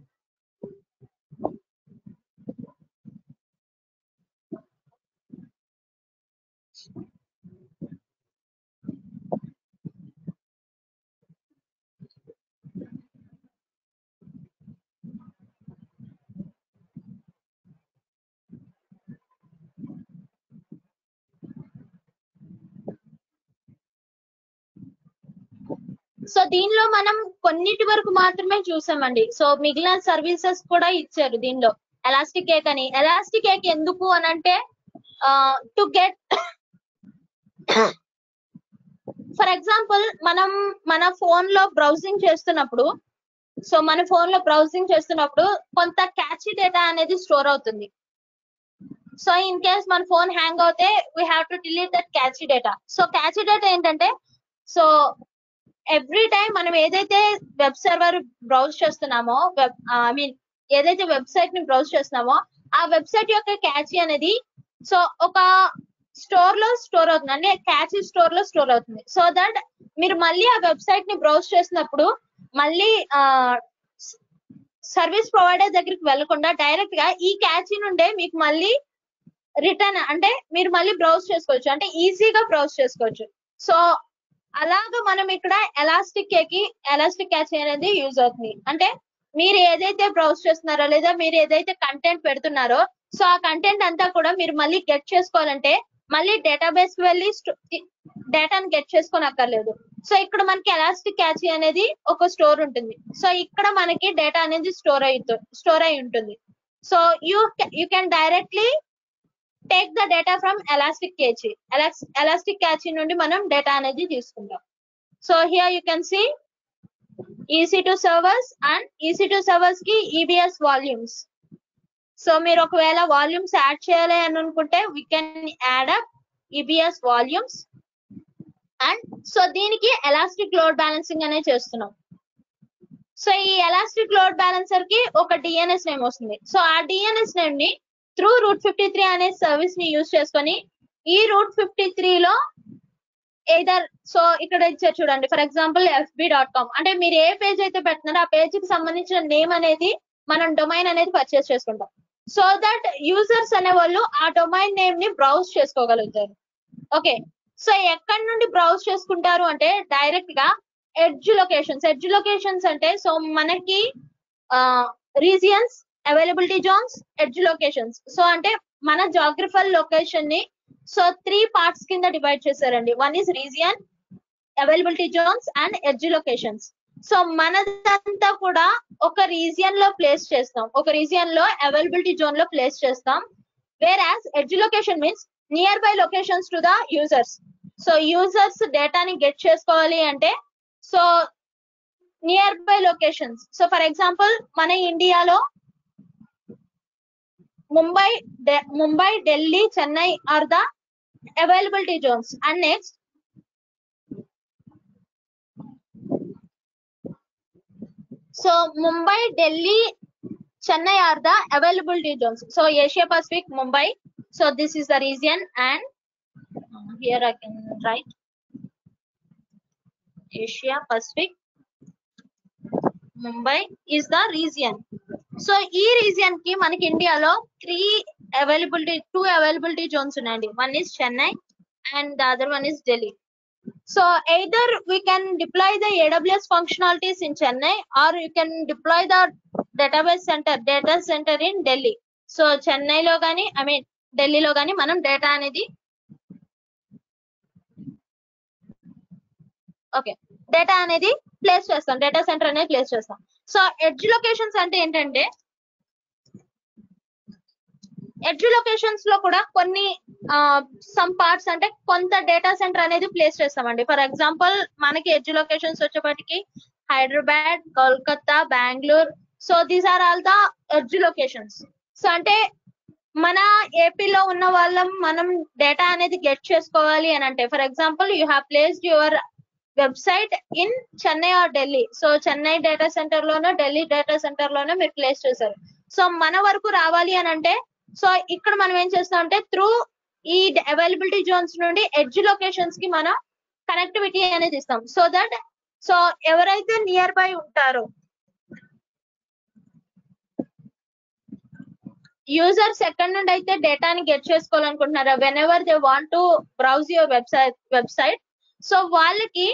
S2: సో దీనిలో మనం కొన్నిటి వరకు మాత్రమే చూసామండి. సో మిగిలిన సర్వీసెస్ కూడా ఇచ్చారు దీనిలో. ఎలాస్టిక్ కేక్ అని, ఎలాస్టిక్ కేక్ ఎందుకు అని అంటే టు గెట్ ఫర్ ఎగ్జాంపుల్ మనం మన ఫోన్ లో బ్రౌజింగ్ చేస్తున్నప్పుడు కొంత క్యాచీ డేటా అనేది స్టోర్ అవుతుంది. సో ఇన్ కేస్ మన ఫోన్ హ్యాంగ్ అవుతే we have to delete that catchy data. So catchy data ఏంటంటే, సో ఎవ్రీ టైం మనం ఏదైతే వెబ్ సర్వర్ బ్రౌజ్ చేస్తున్నామో, ఏదైతే వెబ్సైట్ ని బ్రౌజ్ చేస్తున్నామో ఆ వెబ్సైట్ యొక్క క్యాచీ అనేది సో ఒక స్టోర్ లో స్టోర్ అవుతుంది, అంటే క్యాచీ స్టోర్ లో స్టోర్ అవుతుంది. సో దట్ మీరు మళ్ళీ ఆ వెబ్సైట్ ని బ్రౌజ్ చేసినప్పుడు మళ్ళీ సర్వీస్ ప్రొవైడర్ దగ్గరికి వెళ్లకుండా డైరెక్ట్ గా ఈ క్యాచీ నుండే మీకు మళ్ళీ రిటర్న్, అంటే మీరు మళ్ళీ బ్రౌజ్ చేసుకోవచ్చు, అంటే ఈజీగా బ్రౌజ్ చేసుకోవచ్చు. సో అలాగా మనం ఇక్కడ ఎలాస్టిక్ క్యాచీ అనేది యూజ్ అవుతుంది. అంటే మీరు ఏదైతే బ్రౌజ్ చేస్తున్నారో లేదా మీరు ఏదైతే కంటెంట్ పెడుతున్నారో సో ఆ కంటెంట్ అంతా కూడా మీరు మళ్ళీ గెట్ చేసుకోవాలంటే మళ్ళీ డేటాబేస్ కి వెళ్ళి డేటాను గెట్ చేసుకోనక్కర్లేదు. సో ఇక్కడ మనకి ఎలాస్టిక్ క్యాచీ అనేది ఒక స్టోర్ ఉంటుంది. సో ఇక్కడ మనకి డేటా అనేది స్టోర్ అయి ఉంటుంది. So you can directly take the data from elastic cache నుండి మనం డేటా అనేది తీసుకుంటాం. So here you can see EC2 servers and EC2 servers కి EBS వాల్యూమ్స్. సో మీరు ఒకవేళ వాల్యూమ్స్ యాడ్ చేయాలి అని అనుకుంటే we can add up EBS volumes. And so దీనికి ఎలాస్టిక్ లోడ్ బ్యాలెన్సింగ్ అనేది చేస్తున్నాం. సో ఈ ఎలాస్టిక్ లోడ్ బ్యాలెన్సర్ కి ఒక DNS నేమ్ వస్తుంది. సో ఆ DNS నేమ్ ని త్రూ రూట్ 53 అనే సర్వీస్ ని యూజ్ చేసుకొని ఈ రూట్ 53 లో ఏదర్ సో ఇక్కడ ఇచ్చారు చూడండి, ఫర్ ఎగ్జాంపుల్ fb.com, అంటే మీరు ఏ పేజ్ అయితే పెడుతున్నారో ఆ పేజ్ కి సంబంధించిన నేమ్ అనేది మనం డొమైన్ అనేది పర్చేస్ చేసుకుంటాం. సో దట్ యూజర్స్ అనే వాళ్ళు ఆ డొమైన్ నేమ్ ని బ్రౌజ్ చేసుకోగలుగుతారు. ఓకే, సో ఎక్కడి నుండి బ్రౌజ్ చేసుకుంటారు అంటే డైరెక్ట్ గా ఎడ్జ్ లొకేషన్స్ అంటే సో మనకి regions, availability zones, edge locations. So అంటే మన జాగ్రఫికల్ లొకేషన్ ని సో 3 పార్ట్స్ కింద డివైడ్ చేశారండి. One is region, availability zones and edge locations. So మనదంతా కూడా ఒక రీజియన్ లో ప్లేస్ చేస్తాం, ఒక రీజియన్ లో అవైలబిలిటీ జోన్ లో ప్లేస్ చేస్తాం. Whereas edge location means near by locations to the users. So users డేటాని గెట్ చేసుకోవాలి అంటే so nearby locations. So for example మన ఇండియాలో Mumbai, Delhi, Chennai are the availability zones. And next so Mumbai, Delhi, Chennai are the availability zones. So Asia Pacific, Mumbai, so this is the region, and here I can write Asia Pacific, Mumbai is the region. So ఈ region కి మనకి ఇండియాలో 2 availability Jones ఉన్నాయండి. One is Chennai and the other one is Delhi. So either we can deploy the AWS functionalities in Chennai or you can deploy the data center in Delhi. So చెన్నైలో కానీ ఢిల్లీలో కానీ మనం డేటా అనేది ప్లేస్ చేస్తాం, data centre అనేది place చేస్తాం. So edge locations అంటే ఏంటంటే ఎడ్జ్ లొకేషన్స్ లో కూడా కొన్ని సమ్ పార్ట్స్ అంటే కొంత డేటా సెంటర్ అనేది ప్లేస్ చేస్తామండి. ఫర్ ఎగ్జాంపుల్ మనకి ఎడ్జ్ లొకేషన్స్ వచ్చేప్పటికి Hyderabad, Kolkata, Bengaluru. So these are all the edge locations. So అంటే మన ఏపీలో ఉన్న వాళ్ళం మనం డేటా అనేది గెట్ చేసుకోవాలి అని అంటే for example you have placed your website in Chennai or Delhi. So Chennai data centre లోనో ఢిల్లీ డేటా సెంటర్ లోనో మీరు ప్లేస్ చేశారు. సో మన వరకు రావాలి అని అంటే సో ఇక్కడ మనం ఏం చేస్తాం అంటే త్రూ ఈ అవైలబిలిటీ జోన్స్ నుండి ఎడ్జ్ లొకేషన్స్ కి మనం కనెక్టివిటీ అనేది ఇస్తాం. సో దట్ సో ఎవరైతే నియర్ బై ఉంటారో యూజర్స్ ఎక్కడి నుండి అయితే డేటాని గెట్ చేసుకోవాలనుకుంటున్నారో whenever they want to browse your website so వాళ్ళకి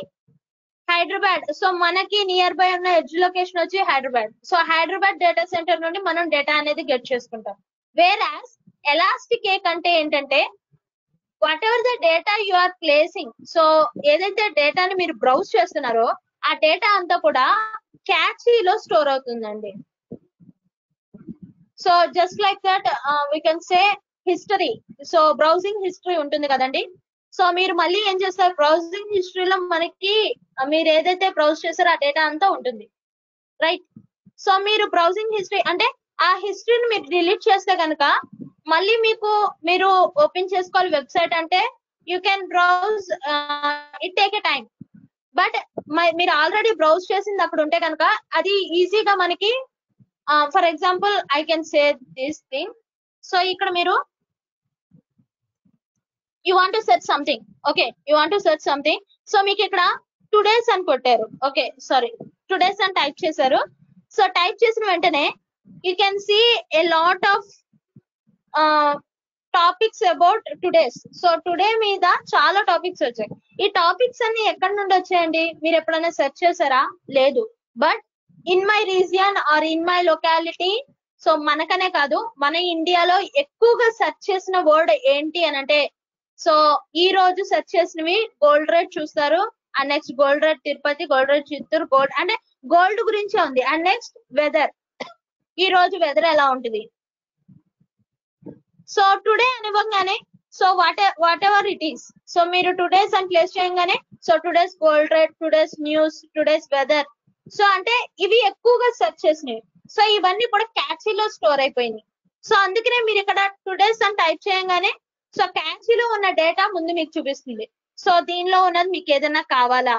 S2: హైదరాబాద్, సో మనకి నియర్ బై ఉన్న ఎడ్జ్ లొకేషన్ వచ్చి Hyderabad. So Hyderabad data centre నుండి మనం డేటా అనేది గెట్ చేసుకుంటాం. వేరాస్ ఎలాస్టిక్ కేక్ అంటే ఏంటంటే whatever the data you are placing, so ఏదైతే డేటాని మీరు బ్రౌజ్ చేస్తున్నారో ఆ డేటా అంతా కూడా క్యాచీలో స్టోర్ అవుతుందండి. So just like that we can say history. So browsing history ఉంటుంది కదండి. సో మీరు మళ్ళీ ఏం చేస్తారు, బ్రౌజింగ్ హిస్టరీలో మనకి మీరు ఏదైతే బ్రౌజ్ చేస్తారో ఆ డేటా అంతా ఉంటుంది, రైట్. సో మీరు బ్రౌజింగ్ హిస్టరీ అంటే ఆ హిస్టరీని మీరు డిలీట్ చేస్తే కనుక మళ్ళీ మీరు ఓపెన్ చేసుకోవాలి వెబ్సైట్ అంటే you can browse, it take a time. But మీరు ఆల్రెడీ బ్రౌజ్ చేసింది అక్కడ ఉంటే కనుక అది ఈజీగా మనకి, for example I can say this thing. So ఇక్కడ మీరు you want to search something, okay, you want to search something. So మీకు ఇక్కడ టుడేస్ అని కొట్టారు, ఓకే సారీ టుడేస్ అని టైప్ చేశారు. సో టైప్ చేసిన వెంటనే you can see a lot of topics about today's. So today మీద చాలా టాపిక్స్ వచ్చాయి. ఈ టాపిక్స్ అన్ని ఎక్కడి నుండి వచ్చాయండి, మీరు ఎప్పుడైనా సెర్చ్ చేశారా? లేదు. But in my region or in my locality, so మనకనే కాదు మన ఇండియాలో ఎక్కువగా సెర్చ్ చేసిన వర్డ్ ఏంటి అని అంటే, సో ఈ రోజు సెర్చ్ చేసినవి గోల్డ్ రేట్ చూస్తారు, and next gold rate Tirupati, gold rate Chittoor, gold అంటే గోల్డ్ గురించే ఉంది. అండ్ నెక్స్ట్ వెదర్, ఈ రోజు వెదర్ ఎలా ఉంటుంది. సో టుడే అనివ్వగానే so whatever it is, so మీరు టుడేస్ అని ప్లేస్ చేయగానే so today's gold rate, today's news, today's weather, so అంటే ఇవి ఎక్కువగా సెర్చ్ చేసినవి. సో ఇవన్నీ కూడా క్యాచీలో స్టోర్ అయిపోయినాయి. సో అందుకనే మీరు ఇక్కడ టుడేస్ అని టైప్ చేయగానే సో క్యాచీలో ఉన్న డేటా ముందు మీకు చూపిస్తుంది. సో దీనిలో ఉన్నది మీకు ఏదైనా కావాలా.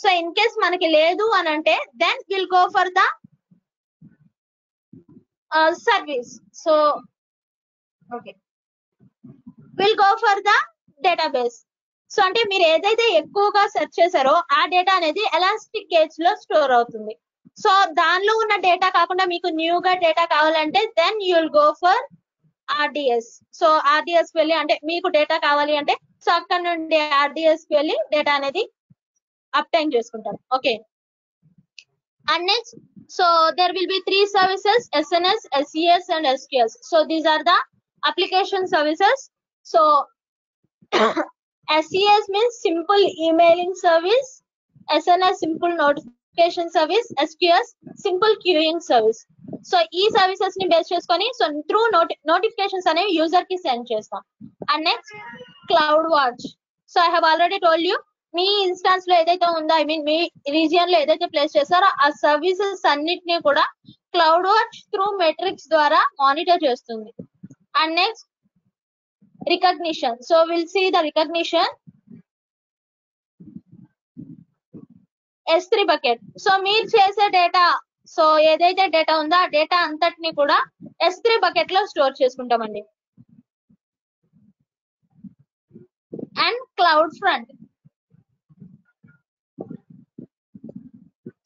S2: సో ఇన్ కేస్ మనకి లేదు అని అంటే then will go for the service. So okay, will go for the database. So అంటే మీరు ఏదైతే ఎక్కువగా సెర్చ్ చేశారో ఆ డేటా అనేది ఎలాస్టిక్ కేజ్ లో స్టోర్ అవుతుంది. సో దానిలో ఉన్న డేటా కాకుండా మీకు న్యూగా డేటా కావాలంటే then you will go for RDS. So RDS వెళ్ళి అంటే మీకు డేటా కావాలి అంటే సో అక్కడ నుండి ఆర్డిఎస్ వెళ్ళి డేటా అనేది అప్టైన్ చేసుకుంటారు. Okay, and next so there will be 3 services, SNS, SES and SQS. So these are the application services. So SES means simple emailing service, SNS simple notification service, SQS simple queuing service. So ఈ services ని base చేసుకొని so through notifications అనేవి user కి send చేస్తాం. And next cloud watch. So I have already told you, me instance లో ఏదైతే ఉందో I mean me region లో ఏదైతే ప్లేస్ చేస్తారో ఆ సర్వీసెస్ అన్నిటిని కూడా క్లౌడ్ వాచ్ త్రూ మెట్రిక్స్ ద్వారా మానిటర్ చేస్తుంది. And next Rekognition. So will see the Rekognition. S3 bucket. So మీరు చేసే డేటా సో ఏదైతే డేటా ఉందో ఆ డేటా అంతటిని కూడా S3 బకెట్ లో స్టోర్ చేసుకుంటామండి. And cloud front.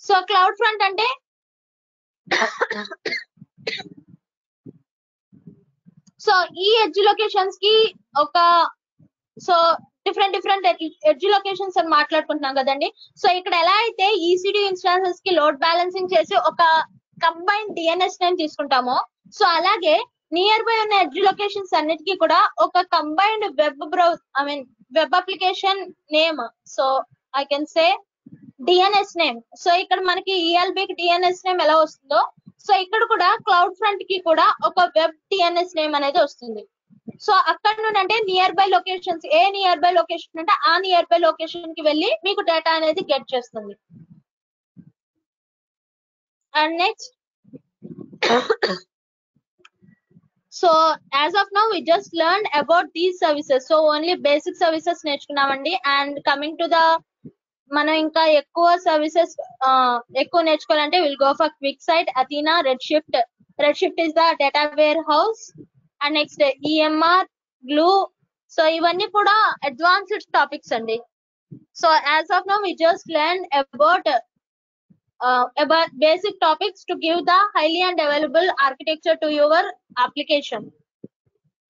S2: So cloud front అంటే సో ఈ ఎడ్జ్ లొకేషన్స్ కి ఒక సో డిఫరెంట్ ఎడ్జ్ లొకేషన్స్ అని మాట్లాడుకుంటున్నాం కదండి. సో ఇక్కడ ఎలా అయితే EC2 ఇన్స్టాన్సెస్ కి లోడ్ బ్యాలెన్సింగ్ చేసి ఒక కంబైన్డ్ DNS నేమ్ తీసుకుంటామో సో అలాగే నియర్ బై ఉన్న ఎడ్జ్ లొకేషన్స్ అన్నిటికీ కూడా ఒక combined web application name, so I can say DNS name. So ఇక్కడ మనకి ELBకి DNS నేమ్ ఎలా వస్తుందో సో ఇక్కడ కూడా క్లౌడ్ ఫ్రంట్ కి కూడా ఒక వెబ్ DNS నేమ్ అనేది వస్తుంది. సో అక్కడ నుండి అంటే near by locations, A near by location అంటే ఆ నియర్ బై లొకేషన్ కి వెళ్ళి మీకు డేటా అనేది గెట్ చేస్తుంది. And next so as of now we just learn about these services. So only basic services నేర్చుకున్నామండి. అండ్ కమింగ్ టు ద మనం ఇంకా ఎక్కువ సర్వీసెస్ ఎక్కువ నేర్చుకోవాలంటే will go for QuickSight, Athena, Redshift is the data warehouse. And next EMR, Glue. So ఇవన్నీ కూడా advanced topics అండి. So as of now we just learn about basic topics to give the highly and available architecture to your application.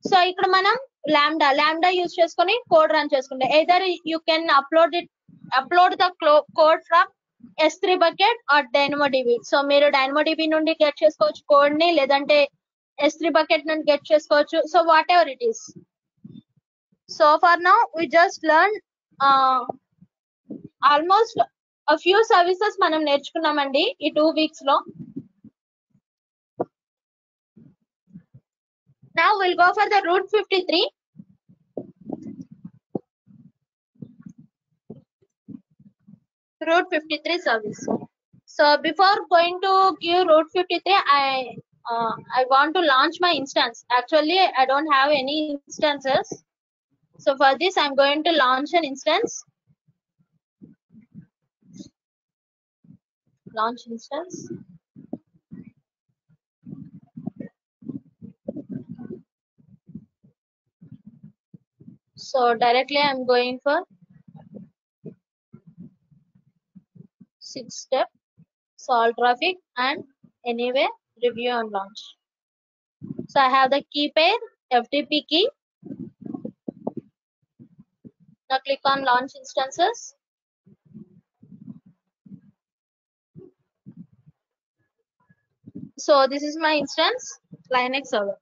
S2: So ఇక్కడ మనం lambda use చేసుకొని code run చేసుకుంటే either you can upload the code from S3 bucket or DynamoDB. So మీరు DynamoDB నుండి get చేసుకోవచ్చు code ని, లేదంటే S3 bucket నుండి గెట్ చేసుకోవచ్చు. So whatever it is. So for now we just learn almost few services మనం నేర్చుకున్నామండి ఈ 2 weeks లో. Now we'll go for the Route 53. Route 53 service. So before going to give Route 53, I want to launch my instance. Actually, I don't have any instances. So for this, I'm going to launch an instance. Launch instance. So directly I'm going for 6-step solve traffic and anyway review and launch. So I have the key pair FTP key. Now click on launch instances. So this is my instance, Linux server.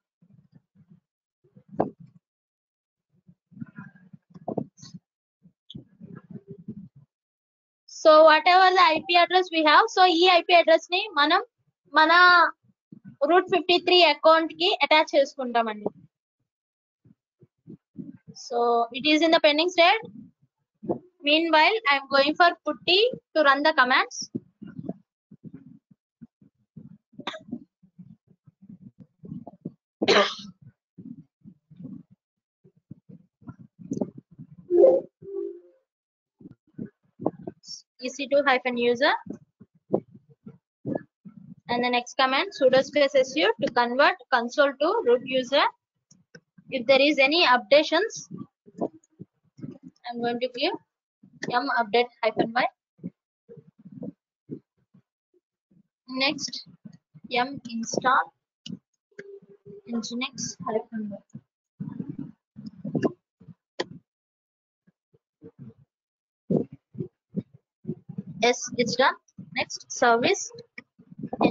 S2: So whatever the IP address we have, so ఈ IP address ని మనం మన Route 53 account కి attach చేసుకుంటామండి. So it is in the pending state. Meanwhile, I am going for putty to run the commands. EC2-user and the next command sudo space su to convert console to root user. If there is any updations, I'm going to give yum update -y. Next yum install nginx -y. Yes, it's done. Next service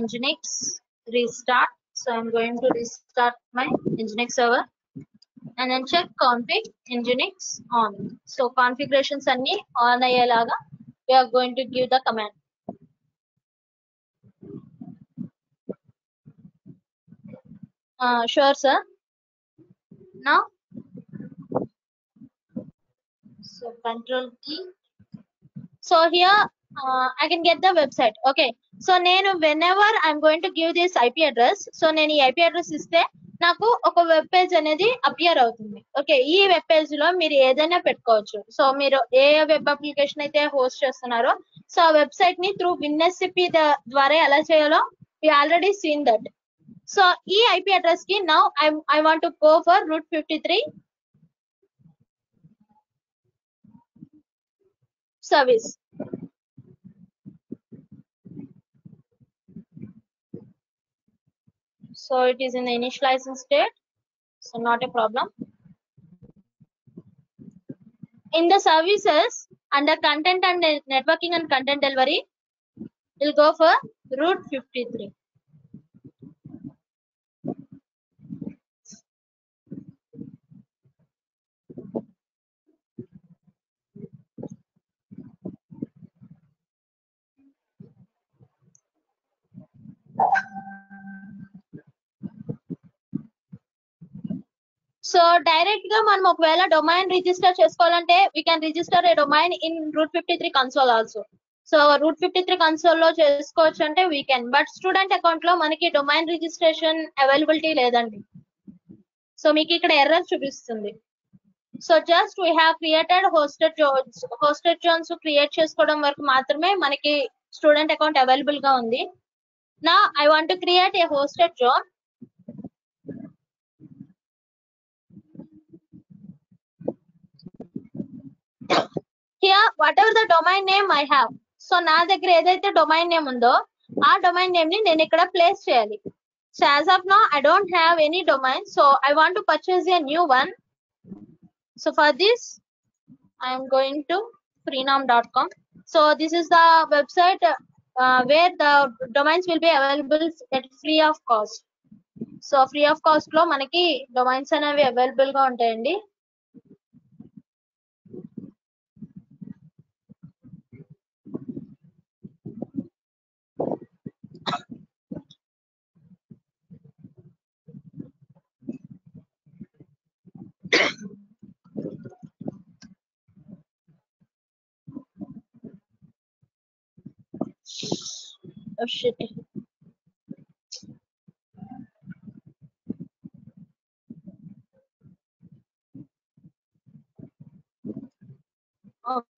S2: nginx restart. So I'm going to restart my nginx server and then check config nginx on. So configurations anni on ayyelaga we are going to give the command. Sure sir. Now so control key. So here I can get the website. Okay, so నేను whenever I'm going to give this IP address, so నేను ఈ IP address ఇస్తే నాకు ఒక web page అనేది appear అవుతుంది. Okay, ఈ web page లో మీరు ఏదైనా పెట్టుకోవచ్చు. సో మీరు ఏ వెబ్ అప్లికేషన్ అయితే హోస్ట్ చేస్తున్నారో సో ఆ వెబ్సైట్ ని త్రూ WinSCP ద్వారా ఎలా చేయాలో we already seen that. So ఈ IP address కి now I want to go for Route 53 service. So it is in the initializing state, so not a problem. In the services under content and networking and content delivery, we'll go for Route 53. So direct గా మనం ఒకవేళ domain register చేసుకోవాలంటే we can register a domain in Route 53 console also. So Route 53 console లో చేసుకోవచ్చు అంటే we can, but student account లో మనకి domain registration availability లేదండి. సో మీకు ఇక్కడ ఎర్రర్ చూపిస్తుంది. So just we have created hosted zones create చేసుకోవడం వరకు మాత్రమే మనకి స్టూడెంట్ అకౌంట్ అవైలబుల్ గా ఉంది. Now I want to create a hosted zone. Here whatever the domain name I have, so నా దగ్గర ఏదైతే డొమైన్ నేమ్ ఉందో ఆ డొమైన్ నేమ్ ని నేను ఇక్కడ ప్లేస్ చేయాలి. So as of now I don't have any domain, so I want to purchase a new one. So for this I am going to freenom.com. So this is the website where the domains will be available at free of cost. So free of cost లో మనకి domains అనేవి available గా ఉంటాయండి. Oh shit.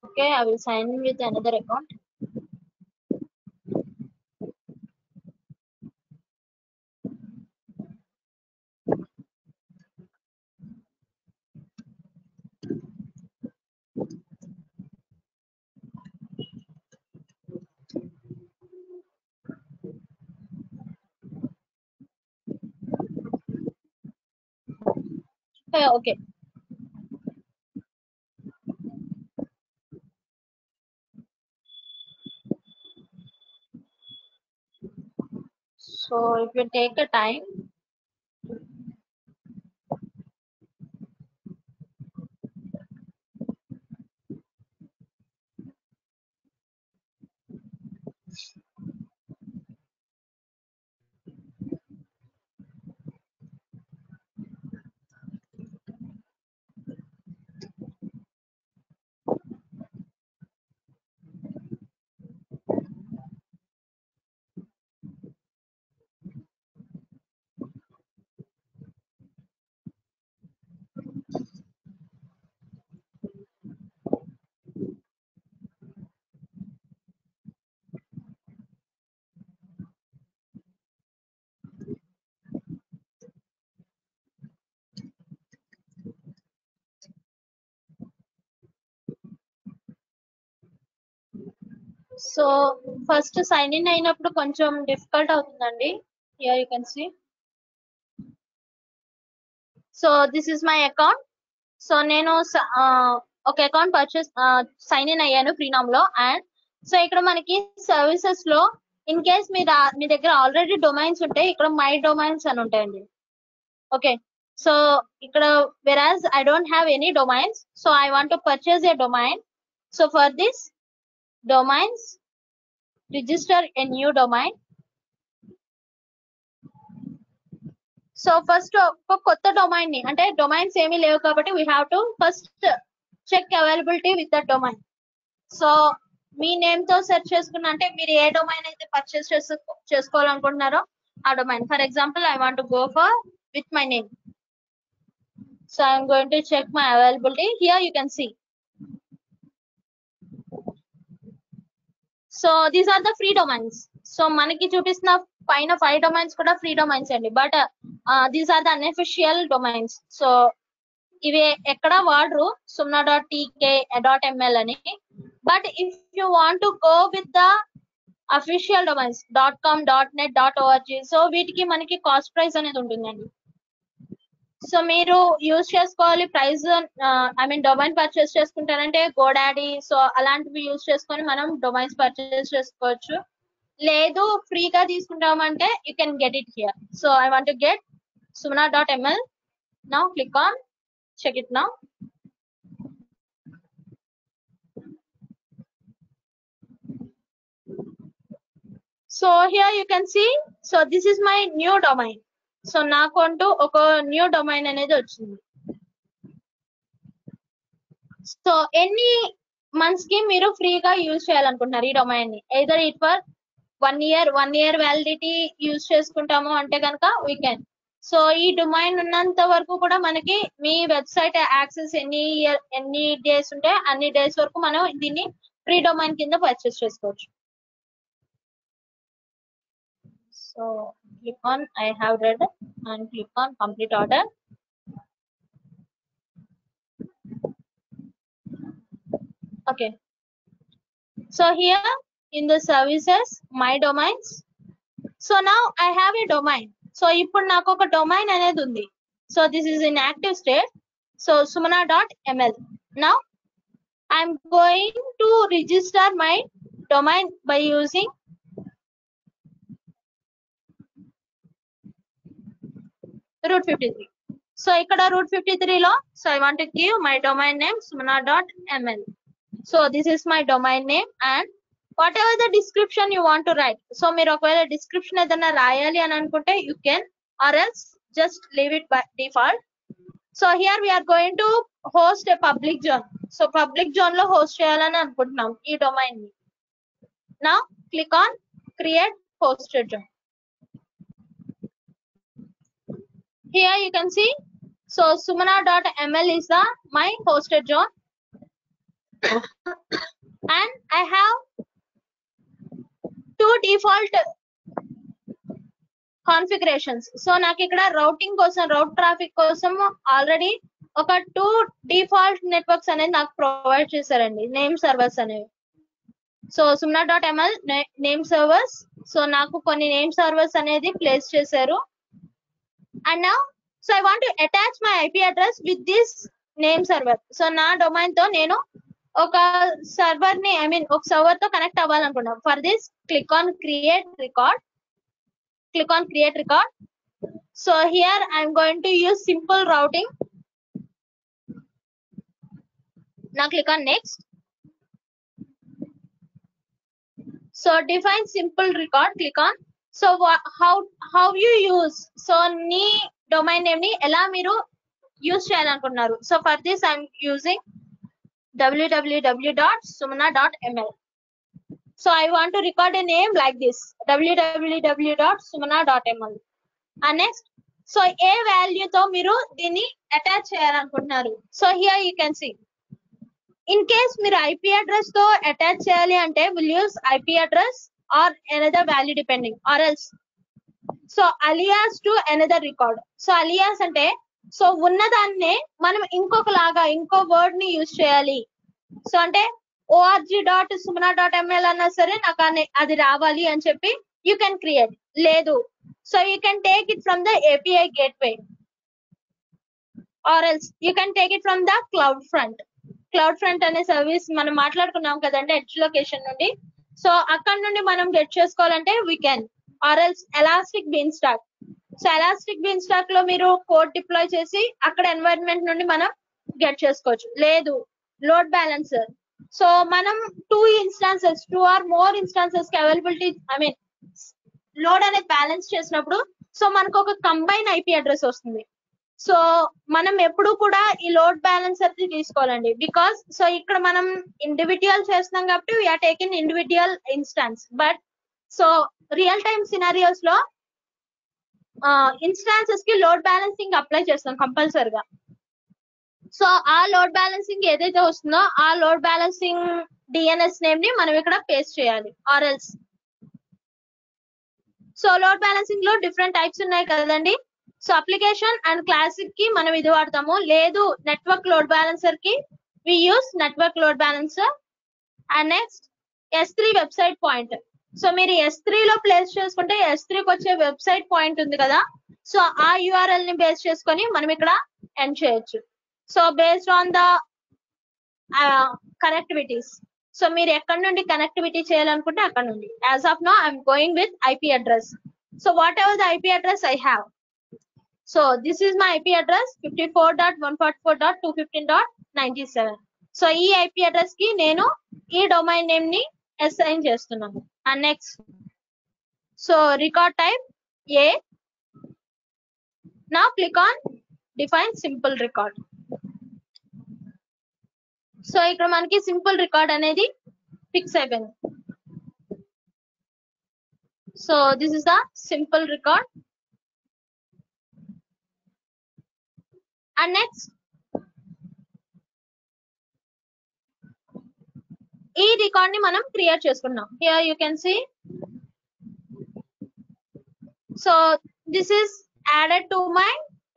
S2: Okay, I will sign in with another account. Okay. So if you take a time, so first sign in అయినప్పుడు కొంచెం difficult అవుతుందండి. Here you can see. So this is my account. So నేను ఒక account purchase sign in అయ్యాను ఫ్రీనామ్ లో. And so ఇక్కడ మనకి services లో ఇన్ కేస్ మీ దగ్గర ఆల్రెడీ డొమైన్స్ ఉంటే ఇక్కడ మై డొమైన్స్ అని ఉంటాయండి. ఓకే, సో ఇక్కడ whereas I don't have any domains, so I want to purchase a domain. So for this domains, register a new domain. So first ఒక కొత్త domain ని, అంటే డొమైన్స్ ఏమీ లేవు కాబట్టి we have to first check availability with the domain. So మీ name తో search చేసుకున్న, అంటే మీరు ఏ డొమైన్ అయితే పర్చేస్ చేసుకోవాలనుకుంటున్నారో ఆ domain. For example I want go for with my name. So I'm going to check my availability. Here you can see. So these are the free domains. So మనకి చూపిస్తున్న పైన 5 డొమైన్స్ కూడా free domains అండి. But these are the unofficial domains. So ఇవి ఎక్కడ వాడరు sumna.tk.ml అని. But if you want to go with the official domains .com, .net, .org, so వీటికి మనకి కాస్ట్ ప్రైస్ అనేది ఉంటుందండి. సో మీరు యూజ్ చేసుకోవాలి price, I mean domain purchase చేసుకుంటారంటే గోడాడీ, సో అలాంటివి యూజ్ చేసుకొని మనం డొమైన్స్ పర్చేస్ చేసుకోవచ్చు. లేదు ఫ్రీగా తీసుకుంటామంటే you can get it here. So I want to get sumna.ml. now click on check it now. So here you can see, so this is my new domain. So నాకంటూ ఒక new domain అనేది వచ్చింది. So ఎన్ని months కి మీరు ఫ్రీగా use చేయాలనుకుంటున్నారు ఈ డొమైన్ ని? Either it for 1 year validity use చేసుకుంటాము అంటే కనుక వీ కెన్. సో ఈ డొమైన్ ఉన్నంత వరకు కూడా మనకి మీ వెబ్సైట్ యాక్సెస్ ఎన్ని డేస్ ఉంటే అన్ని డేస్ వరకు మనం దీన్ని ఫ్రీ డొమైన్ కింద పర్చేస్ చేసుకోవచ్చు. So click on I have read and click on complete order. Okay, so here in the services my domains, so now I have a domain. So ఇప్పుడు నాకు ఒక డొమైన్ అనేది ఉంది. So this is in active state. So sumna.ml. now I'm going to register my domain by using root 53. So ఇక్కడ root 53 లో, so I want to give my domain name sumna.ml. so this is my domain name and whatever the description you want to write. So మీరు ఒకవేళ description ఏదైనా రాయాలి అని అనుకుంటే you can, or else just leave it by default. So here we're going to host a public zone. So public zone లో host చేయాలని అనుకుంటున్నాం ఈ డొమైన్ ని. Now click on create hosted zone. Here you can see, so sumana.ml is the my hosted zone and I have two default configurations. So నాకు ఇక్కడ routing కోసం రౌట్ traffic కోసం already ఒక 2 డిఫాల్ట్ నెట్వర్క్స్ అనేది నాకు ప్రొవైడ్ చేశారండి, name servers అనేవి. So sumana.ml name servers. So నాకు కొన్ని నేమ్ సర్వర్స్ అనేది ప్లేస్ చేశారు. And now, so I want to attach my IP address with this name server. So నా డొమైన్ తో నేను ఒక సర్వర్ ని ఒక సర్వర్ తో కనెక్ట్ అవ్వాలనుకున్నాను. For this click on create record. Click on create record. So here I am going to use simple routing. Now click on next. So define simple record. Click on. So how you use, so నీ domain name ని ఎలా మీరు use చేయాలనుకుంటున్నారు. So for this I'm using www.sumana.ml. So I want to record a name like this www.sumana.ml. And next, so a వాల్యూతో మీరు దీన్ని attach చేయాలనుకుంటున్నారు. So here you can see, in case మీరు IP address తో attach చేయాలి అంటే will use IP address or another value depending, or else so alias to another record. So alias అంటే so ఉన్నదాన్నే మనం ఇంకొక లాగా ఇంకో వర్డ్ ని యూజ్ చేయాలి. సో అంటే org.sumana.ml అన్నా సరే నాకు అది రావాలి అని చెప్పి యూ కెన్ క్రియేట్. లేదు, so you can take it from the API gateway, or else you can take it from the CloudFront. CloudFront అనే సర్వీస్ మనం మాట్లాడుకున్నాం కదండి ఎడ్జ్ లొకేషన్ నుండి. సో అక్కడ నుండి మనం గెట్ చేసుకోవాలంటే we can, or else Elastic Beanstalk. So Elastic Beanstalk లో మీరు కోడ్ డిప్లాయ్ చేసి అక్కడ ఎన్వైరన్మెంట్ నుండి మనం గెట్ చేసుకోవచ్చు. లేదు, లోడ్ బ్యాలెన్సర్. సో మనం 2 or more ఇన్స్టాన్సెస్ కి అవైలబిలిటీ లోడ్ అనేది బ్యాలెన్స్ చేసినప్పుడు సో మనకు ఒక కంబైన్ ఐపీ అడ్రస్ వస్తుంది. సో మనం ఎప్పుడు కూడా ఈ లోడ్ బ్యాలెన్సర్ ని తీసుకోవాలండి, బికాస్ సో ఇక్కడ మనం ఇండివిజువల్ చేస్తున్నాం కాబట్టి we're taking individual instance. But so real time scenarios లో ఇన్స్టాన్సెస్ కి లోడ్ బ్యాలెన్సింగ్ అప్లై చేస్తాం కంపల్సరిగా. సో ఆ లోడ్ బ్యాలెన్సింగ్ ఏదైతే వస్తుందో ఆ లోడ్ బ్యాలెన్సింగ్ డిఎన్ఎస్ నేమ్ ని మనం ఇక్కడ పేస్ట్ చేయాలి, are else. So load balancing లో డిఫరెంట్ టైప్స్ ఉన్నాయి కదండి. సో అప్లికేషన్ అండ్ క్లాసిక్ కి మనం ఇది వాడతాము. లేదు, నెట్వర్క్ లోడ్ బ్యాలెన్సర్ కి we use network load balancer. And next S3 website point. So మీరు S3 లో ప్లేస్ చేసుకుంటే S3 కి వచ్చే వెబ్సైట్ పాయింట్ ఉంది కదా, సో ఆ URL ని బేస్ చేసుకొని మనం ఇక్కడ ఎండ్ చేయొచ్చు. So based on the connectivities, so మీరు ఎక్కడ నుండి కనెక్టివిటీ చేయాలనుకుంటే అక్కడ నుండి. As of now I'm going with IP address. So whatever the IP address I have, so this is my IP address 54.144.215.97. so ఈ IP address కి నేను ఈ డొమైన్ నేమ్ ని అసైన్ చేస్తున్నాను. And next, so record type A. now click on define simple record. So ఇక్కడ మనకి simple record అనేది fix అయిపోయింది. So this is the simple record. And next, ఈ రికార్డ్ ని మనం క్రియేట్ చేసుకున్నాం. Here you can see, so this is added to my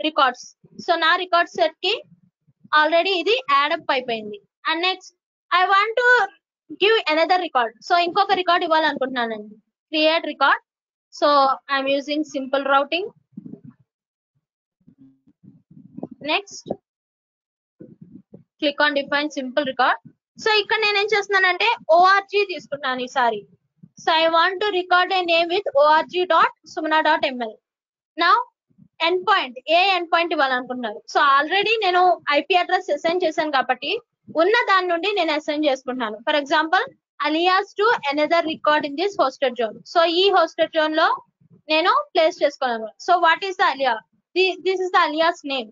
S2: records. So నా record set కి ఆల్రెడీ ఇది యాడప్ అయిపోయింది. And next, I want to give another record. So ఇంకొక record ఇవ్వాలనుకుంటున్నానండి. Create record. So I'm using simple routing. Next, click on define simple record. So ఇక్కడ నేను ఏం చేస్తున్నానంటే org తీసుకున్నాను ఈసారి. So I want to record a name with org.sumana.ml. Now endpoint, a endpoint ఇవ్వాలనుకుంటున్నారు. So already నేను IP address assign చేశాను కాబట్టి ఉన్న దాని నుండి నేను అసైన్ చేసుకుంటున్నాను. For example, alias to another record in this hosted zone. So ఈ హోస్టెడ్ జోన్ లో నేను ప్లేస్ చేసుకోవాలి. So what is the Alia? This is the alias name.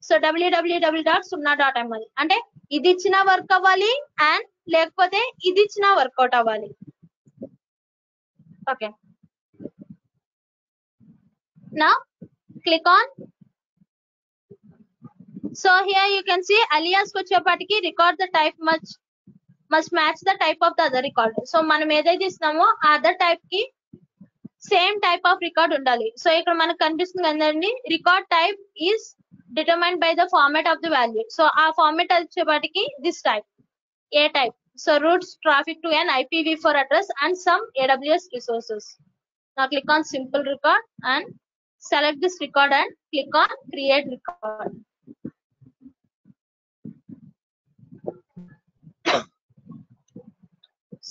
S2: So www.0.ml అంటే ఇది ఇచ్చిన వర్క్ అవ్వాలి అండ్ లేకపోతే ఇది ఇచ్చిన వర్కౌట్ అవ్వాలి. Okay, now click on. So here you can see alias వచ్చేపాటికి record the type must match the type of the other record. So మనం ఏదైతే ఇస్తున్నామో ఆ అదర్ టైప్ కి సేమ్ టైప్ ఆఫ్ రికార్డ్ ఉండాలి. సో ఇక్కడ మనకు కనిపిస్తుంది కదండి, record type is determined by the format of the value. So ఆ ఫార్మాట్ వచ్చేపాటికి this type A type. So roots traffic to an IPv4 address and some AWS resources. Now click on simple record and select this record and click on create record.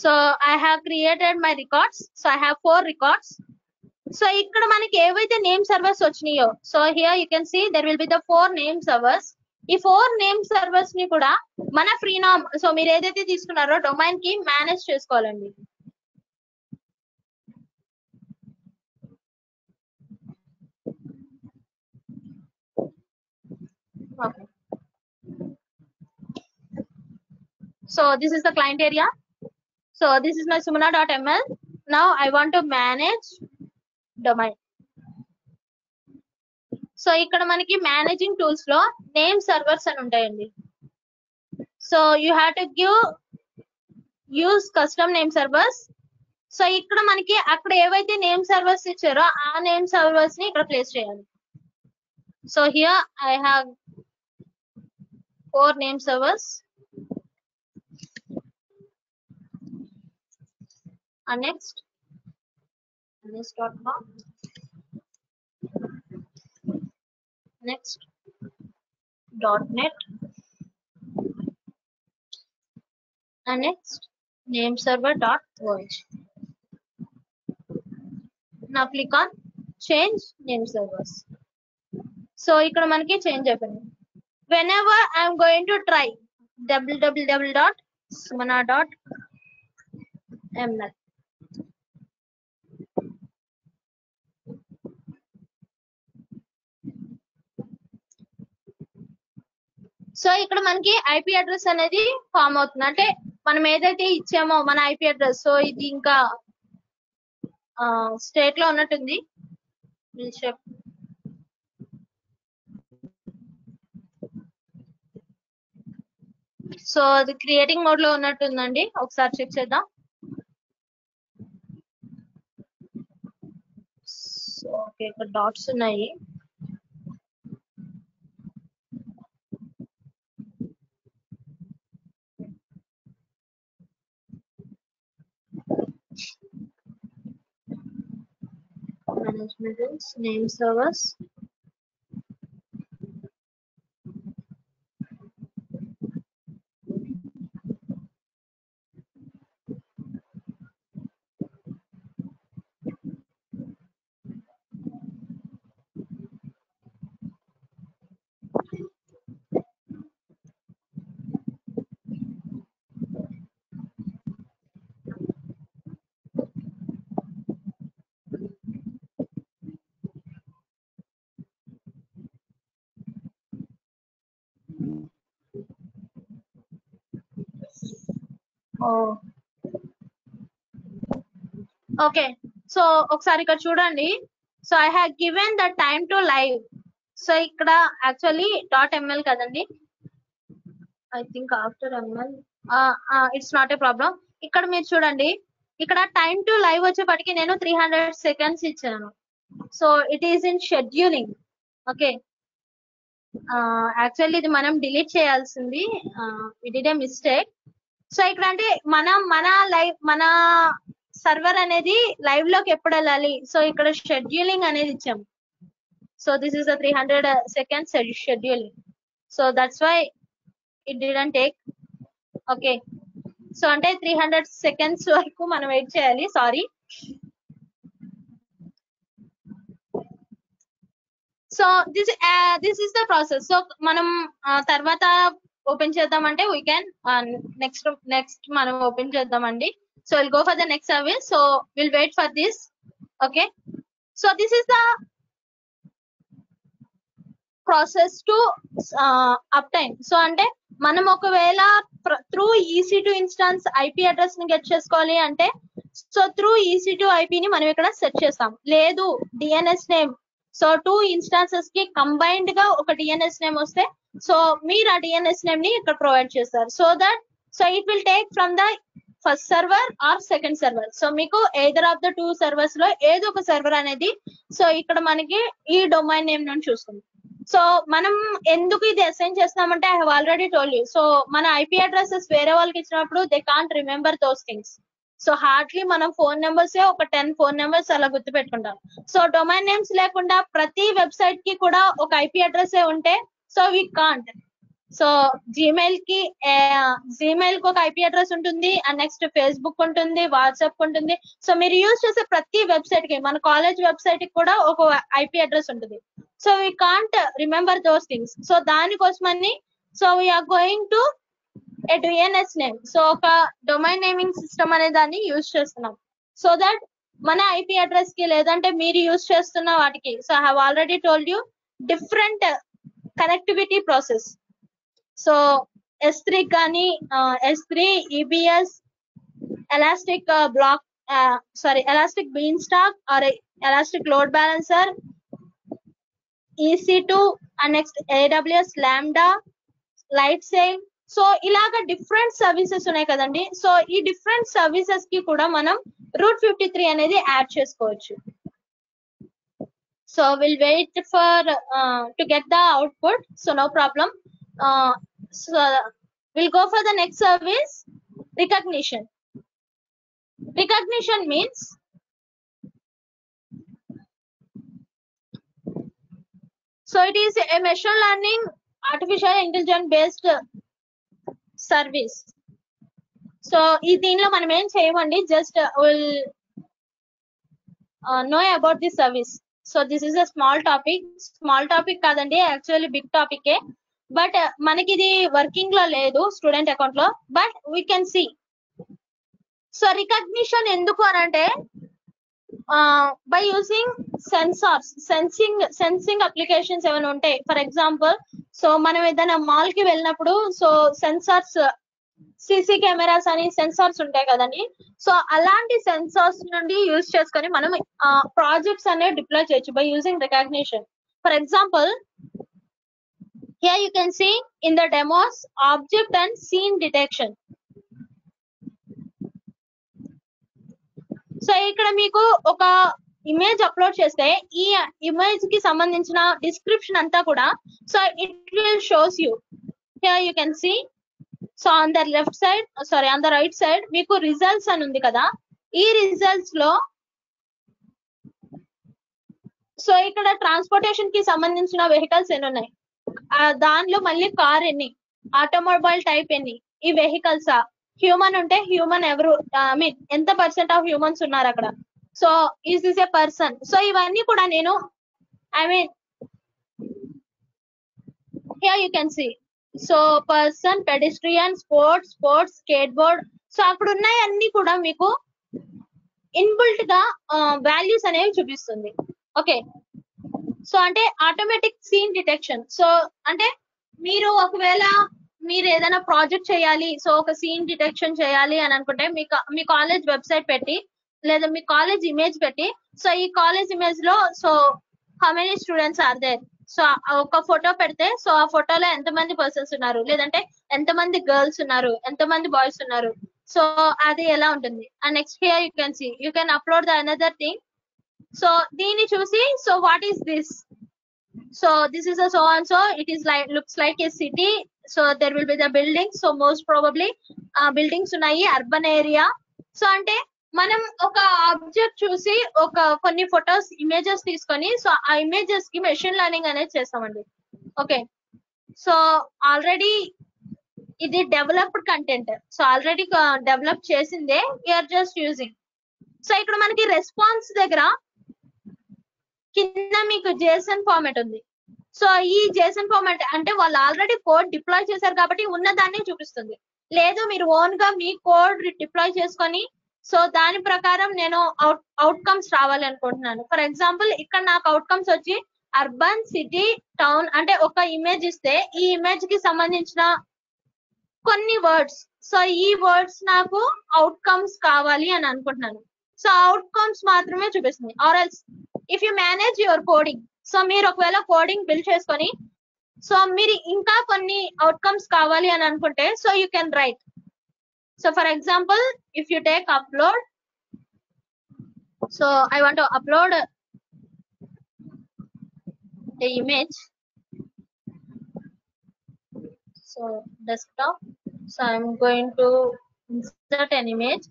S2: So I have created my records. So I have 4 records. So ఇక్కడ మనకి ఏవైతే name servers వచ్చినాయో, so here you can see there will be the 4 name servers. ఈ 4 name servers ని కూడా మన ఫ్రీనామ్, so మీరు ఏదైతే తీసుకున్నారో డొమైన్ కి మేనేజ్ చేసుకోవాలండి. Okay. So this is the client area. So this is my sumana.ml. Now I want to manage domain. So ఇక్కడ మనకి మేనేజింగ్ టూల్స్ లో నేమ్ సర్వర్స్ అని ఉంటాయండి. So you have to use custom name servers. So ఇక్కడ మనకి అక్కడ ఏవైతే name servers ఇచ్చారో ఆ నేమ్ సర్వర్స్ ని ఇక్కడ ప్లేస్ చేయాలి. So here I have 4 name servers. Next .com, next .net, and next nameserver.org. Now click on change name servers. So ఇక్కడ మనకి చేంజ్ అయిపోయింది. Whenever I am going to try www.sumana.ml. So ఇక్కడ మనకి IP address అనేది form అవుతుంది. అంటే మనం ఏదైతే ఇచ్చామో మన ఐపీ అడ్రస్, సో ఇది ఇంకా స్టేట్ లో ఉన్నట్టుంది. సో అది క్రియేటింగ్ మోడ్ లో ఉన్నట్టుందండి, ఒకసారి చెక్ చేద్దాం. సో ఓకే, ఇక్కడ డాట్స్ ఉన్నాయి. Management name servers. Okay, so ఒకసారి ఇక్కడ చూడండి. So I have given the time to live. So ఇక్కడ యాక్చువల్లీ .ml కదండి, I think after ml it's not a problem. ఇక్కడ మీరు చూడండి, ఇక్కడ టైమ్ టు లైవ్ వచ్చేప్పటికి నేను 300 seconds ఇచ్చాను. So it is in scheduling. Okay, actually ఇది మనం డిలీట్ చేయాల్సింది, it is a mistake. So ఇక్కడ అంటే మన సర్వర్ అనేది లైవ్ లోకి ఎప్పుడు వెళ్ళాలి, సో ఇక్కడ షెడ్యూలింగ్ అనేది ఇచ్చాము. So this is the 300 seconds scheduling. So that's why it didn't take. Okay, so అంటే 300 seconds వరకు మనం వెయిట్ చేయాలి. Sorry. So this is the process. So మనం తర్వాత ఓపెన్ చేద్దామంటే వీ కెన్ నెక్స్ట్ మనం ఓపెన్ చేద్దామండి. So we'll go for the next service. So we'll wait for this. Okay. So this is the process to up time. So అంటే మనం ఒకవేళ through EC2 instance IP address ని get చేసుకోవాలి అంటే so through EC2 IP ని మనం ఇక్కడ set చేస్తాం. లేదు DNS నేమ్, సో 2 ఇన్స్టాన్సెస్ కి కంబైన్డ్ గా ఒక DNS నేమ్ వస్తే సో మీరు ఆ DNS నేమ్ ని ఇక్కడ ప్రొవైడ్ చేస్తారు. So that so it will take from the first server or second server. So మీకు ఎయిదర్ ఆఫ్ ద 2 సర్వర్స్ లో ఏదో ఒక సర్వర్ అనేది సో ఇక్కడ మనకి ఈ డొమైన్ నేమ్ నుంచి చూస్తుంది. సో మనం ఎందుకు ఇది అసైన్ చేస్తున్నామంటే I have already told you. So మన IP అడ్రసెస్ వేరే వాళ్ళకి ఇచ్చినప్పుడు they can't remember those things. So hardly మనం ఫోన్ నెంబర్స్ ఒక 10 ఫోన్ నెంబర్స్ అలా గుర్తు పెట్టుకుంటాం. సో డొమైన్ నేమ్స్ లేకుండా ప్రతి వెబ్సైట్ కి కూడా ఒక IP అడ్రస్ ఉంటే so we can't. So Gmail కి ఒక IP అడ్రస్ ఉంటుంది, అండ్ నెక్స్ట్ ఫేస్బుక్ ఉంటుంది, వాట్సాప్ ఉంటుంది. సో మీరు యూజ్ చేసే ప్రతి వెబ్సైట్ కి, మన కాలేజ్ వెబ్సైట్ కి కూడా ఒక IP అడ్రస్ ఉంటుంది. So we can't remember those things. So దానికోసమని so we're going to a DNS name. So ఒక డొమైన్ నేమింగ్ సిస్టమ్ అనే దాన్ని యూజ్ చేస్తున్నాం సో దట్ మన IP అడ్రస్ కి లేదంటే మీరు యూజ్ చేస్తున్న వాటికి so I have already told you different connectivity process. So S3 కానీ S3, EBS, Elastic Block Elastic Beanstalk or Elastic load Balancer, EC2 and next AWS Lambda, light SAIL. So ఇలాగా different services ఉన్నాయి కదండి. So ఈ different services కి కూడా మనం route 53 అనేది add చేసుకోవచ్చు. So will wait for to get the output. So no problem. So we'll go for the next service, recognition. Recognition means so it is a machine learning artificial intelligence based service. So ఈ దీనిలో మనం ఏం చేయమండి, just will know about this service. So this is a small topic కాదండి, actually big topic. But మనకి ఇది working లో లేదు స్టూడెంట్ అకౌంట్ లో, but we can see. So recognition ఎందుకు అని అంటే by using sensors, sensing applications ఏమైనా ఉంటాయి. ఫర్ ఎగ్జాంపుల్ సో మనం ఏదైనా మాల్ కి వెళ్ళినప్పుడు సో సెన్సార్స్, CC కెమెరాస్ అని సెన్సార్స్ ఉంటాయి కదండి. సో అలాంటి సెన్సార్స్ నుండి యూజ్ చేసుకొని మనం ప్రాజెక్ట్స్ అనేవి డిప్లాయ్ చేయొచ్చు by using recognition. For example here you can see in the demos object and scene detection. So ఇక్కడ మీకు ఒక ఇమేజ్ అప్లోడ్ చేస్తే ఈ ఇమేజ్ కి సంబంధించిన డిస్క్రిప్షన్ అంతా కూడా so it will shows you. here you can see so on the left side on the right side మీకు రిజల్ట్స్ అని ఉంది కదా. ఈ రిజల్ట్స్ లో సో ఇక్కడ ట్రాన్స్పోర్టేషన్ కి సంబంధించిన వెహికల్స్ ఎన్ని ఉన్నాయి, దానిలో మళ్ళీ కార్ ఎన్ని, ఆటోమొబైల్ టైప్ ఎన్ని, ఈ వెహికల్స్, హ్యూమన్ ఉంటే హ్యూమన్ ఎవరు, ఐ మీన్ ఎంత % ఆఫ్ హ్యూమన్స్ ఉన్నారు అక్కడ. So is this a person. So ఇవన్నీ కూడా నేను I mean here you can see so person, pedestrian, sports, skateboard. So అక్కడ ఉన్నాయి అన్ని కూడా మీకు ఇన్బుల్ట్ గా వాల్యూస్ అనేవి చూపిస్తుంది. ఓకే, సో అంటే ఆటోమేటిక్ సీన్ డిటెక్షన్. సో అంటే మీరు ఒకవేళ మీరు ఏదైనా ప్రాజెక్ట్ చేయాలి, సో ఒక సీన్ డిటెక్షన్ చేయాలి అని అనుకుంటే మీ కాలేజ్ వెబ్సైట్ పెట్టి లేదా మీ కాలేజ్ ఇమేజ్ పెట్టి సో ఈ కాలేజ్ ఇమేజ్ లో so how many students are there, so ఒక ఫోటో పెడితే సో ఆ ఫోటోలో ఎంతమంది పర్సన్స్ ఉన్నారు, లేదంటే ఎంతమంది గర్ల్స్ ఉన్నారు, ఎంతమంది బాయ్స్ ఉన్నారు, సో అది ఎలా ఉంటుంది. And next here you can upload the another thing. So దీన్ని చూసి so what is this, so this is so and so, it is like looks like a city, so there will be the buildings, so most probably buildings ఉన్నాయి, urban area. So అంటే మనం ఒక object చూసి ఒక కొన్ని photos, images తీసుకొని so ఆ images కి మెషిన్ లెర్నింగ్ అనేది చేస్తామండి. ఓకే, సో ఆల్రెడీ ఇది developed content, so already develop చేసిందే, వీఆర్ జస్ట్ యూజింగ్. సో ఇక్కడ మనకి రెస్పాన్స్ దగ్గర కింద మీకు JSON ఫార్మాట్ ఉంది. సో ఈ JSON ఫార్మాట్ అంటే వాళ్ళు ఆల్రెడీ కోడ్ డిప్లాయ్ చేశారు కాబట్టి ఉన్నదాన్ని చూపిస్తుంది. లేదు మీరు ఓన్ గా మీ కోడ్ డిప్లాయ్ చేసుకొని సో దాని ప్రకారం నేను అవుట్కమ్స్ రావాలి అనుకుంటున్నాను. ఫర్ ఎగ్జాంపుల్ ఇక్కడ నాకు అవుట్కమ్స్ వచ్చి అర్బన్, సిటీ, టౌన్ అంటే ఒక ఇమేజ్ ఇస్తే ఈ ఇమేజ్ కి సంబంధించిన కొన్ని వర్డ్స్, సో ఈ వర్డ్స్ నాకు అవుట్కమ్స్ కావాలి అని అనుకుంటున్నాను. సో అవుట్కమ్స్ మాత్రమే చూపిస్తుంది. Or else if you manage your coding, so మీరు ఒకవేళ కోడింగ్ బిల్డ్ చేసుకొని సో మీరు ఇంకా కొన్ని అవుట్కమ్స్ కావాలి అని అనుకుంటే so you can write. So for example if you take upload, so I want to upload a image, so desktop, so I'm going to insert an image.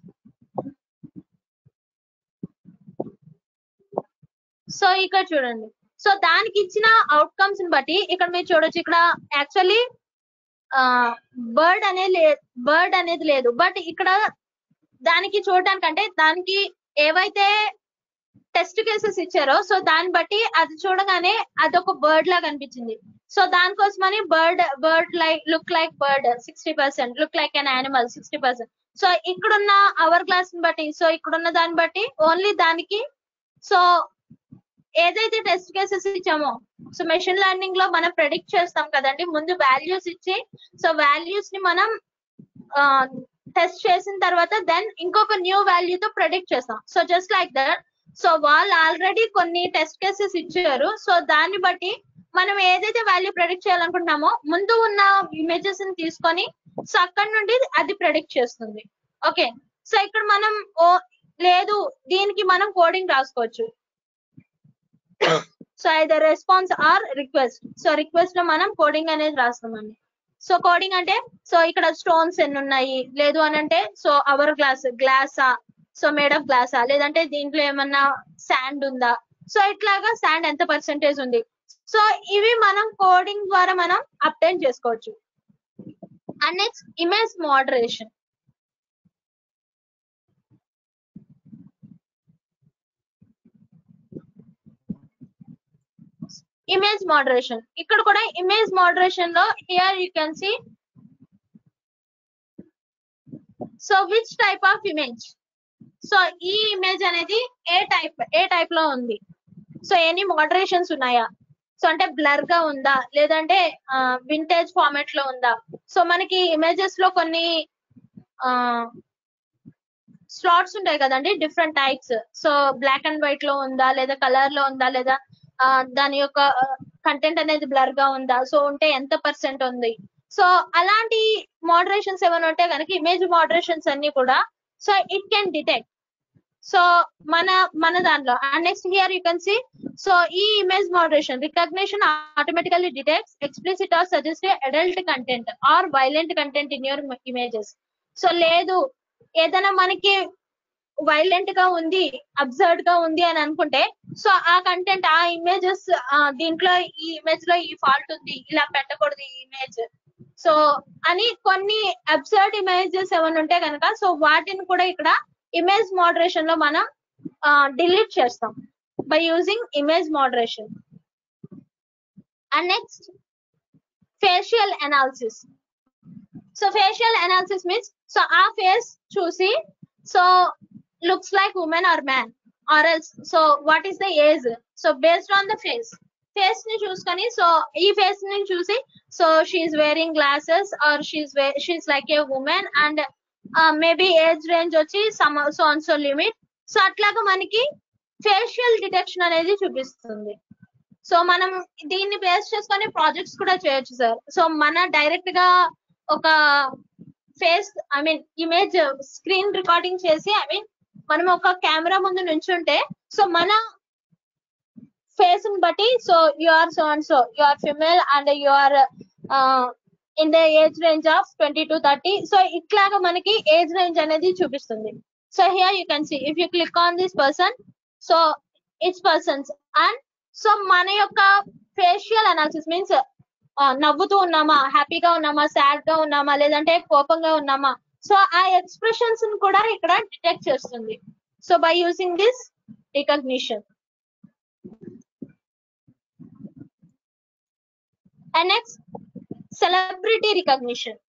S2: So ఇక్కడ చూడండి, so దానికి ఇచ్చిన అవుట్కమ్స్ ని బట్టి ఇక్కడ మీరు చూడొచ్చు, ఇక్కడ యాక్చువల్లీ బర్డ్ అనేది లేదు, బట్ ఇక్కడ దానికి చూడడానికంటే దానికి ఏవైతే టెస్ట్ కేసెస్ ఇచ్చారో సో దాన్ని బట్టి అది చూడగానే అదొక బర్డ్ లాగా అనిపించింది. సో దానికోసమని bird like look like bird 60%, look like an animal 60%. So ఇక్కడున్న అవర్ క్లాస్ ని బట్టి, సో ఇక్కడున్న దాన్ని బట్టి ఓన్లీ దానికి సో ఏదైతే టెస్ట్ కేసెస్ ఇచ్చామో, సో మెషిన్ లెర్నింగ్ లో మనం ప్రెడిక్ట్ చేస్తాం కదండి, ముందు వాల్యూస్ ఇచ్చి సో వాల్యూస్ ని మనం టెస్ట్ చేసిన తర్వాత దెన్ ఇంకొక న్యూ వాల్యూ తో ప్రెడిక్ట్ చేస్తాం. So just like that, so వాళ్ళు ఆల్రెడీ కొన్ని టెస్ట్ కేసెస్ ఇచ్చారు, సో దాన్ని బట్టి మనం ఏదైతే వాల్యూ ప్రెడిక్ట్ చేయాలనుకుంటున్నామో ముందు ఉన్న ఇమేజెస్ ని తీసుకొని సో అక్కడ నుండి అది ప్రెడిక్ట్ చేస్తుంది. ఓకే, సో ఇక్కడ మనం లేదు దీనికి మనం కోడింగ్ రాసుకోవచ్చు. So either response or request, so request లో మనం కోడింగ్ అనేది రాస్తామండి. సో కోడింగ్ అంటే సో ఇక్కడ స్టోన్స్ ఎన్ని ఉన్నాయి, లేదు అని అంటే సో అవర్ గ్లాసా, సో మేడ్ ఆఫ్ గ్లాసా, లేదంటే దీంట్లో ఏమన్నా శాండ్ ఉందా, సో ఇట్లాగా శాండ్ ఎంత పర్సెంటేజ్ ఉంది, సో ఇవి మనం కోడింగ్ ద్వారా మనం అప్డేట్ చేసుకోవచ్చు. And next image moderation. Image moderation, ఇక్కడ కూడా ఇమేజ్ మోడరేషన్ లో here you can see so which type of image, so ఈ ఇమేజ్ అనేది ఏ టైప్ లో ఉంది, సో ఎన్ని మోడరేషన్స్ ఉన్నాయా, సో అంటే బ్లర్ గా ఉందా, లేదంటే వింటేజ్ ఫార్మాట్ లో ఉందా. సో మనకి ఇమేజెస్ లో కొన్ని స్లాట్స్ ఉంటాయి కదండి, different types, so black and white లో ఉందా, లేదా కలర్ లో ఉందా, లేదా దాని యొక్క కంటెంట్ అనేది బ్లర్ గా ఉందా, సో ఉంటే ఎంత పర్సెంట్ ఉంది. సో అలాంటి మోడరేషన్స్ ఏమైనా ఉంటే కనుక ఇమేజ్ మోడరేషన్స్ అన్ని కూడా so it can detect. So మన దాంట్లో and next here you can see so ఈ image moderation recognition automatically detects explicit or suggested adult content or violent content in your images. So లేదు ఏదైనా మనకి violent గా ఉంది, అబ్సర్డ్ గా ఉంది అని అనుకుంటే సో ఆ కంటెంట్ ఆ ఇమేజెస్ దీంట్లో ఈ ఇమేజ్ లో ఈ ఫాల్ట్ ఉంది, ఇలా పెట్టకూడదు ఈ ఇమేజ్, సో అని కొన్ని అబ్సర్డ్ ఇమేజెస్ ఏమైనా ఉంటే కనుక సో వాటిని కూడా ఇక్కడ ఇమేజ్ మోడరేషన్ లో మనం డిలీట్ చేస్తాం by using image moderation. And next facial analysis. So facial analysis means so ఆ ఫేస్ చూసి so looks like woman or man, or else so what is the age, so based on the face ని చూసుకొని so ఈ face ని చూసి so she is wearing glasses or she's like a woman and maybe age range వచ్చి so and so limit, so అట్లాగా మనకి facial detection అనేది చూపిస్తుంది. సో మనం దీన్ని బేస్ చేసుకొని ప్రాజెక్ట్స్ కూడా చేయొచ్చు సార్. సో మన డైరెక్ట్ గా ఒక ఫేస్ ఇమేజ్ స్క్రీన్ రికార్డింగ్ చేసి మనం ఒక కెమెరా ముందు నుంచుంటే సో మన ఫేస్ ని బట్టి so you are so and so you are female and you are in the age range of 20 to 30, so ఇట్లాగా మనకి ఏజ్ రేంజ్ అనేది చూపిస్తుంది. So here you can see if you click on this person so it's persons and so మన యొక్క facial analysis means నవ్వుతూ ఉన్నామా, హ్యాపీగా ఉన్నామా, సాడ్ గా ఉన్నామా, లేదంటే కోపంగా ఉన్నామా, సో ఆ ఎక్స్ప్రెషన్స్ కూడా ఇక్కడ డిటెక్ట్ చేస్తుంది. So by using this recognition. And next celebrity recognition.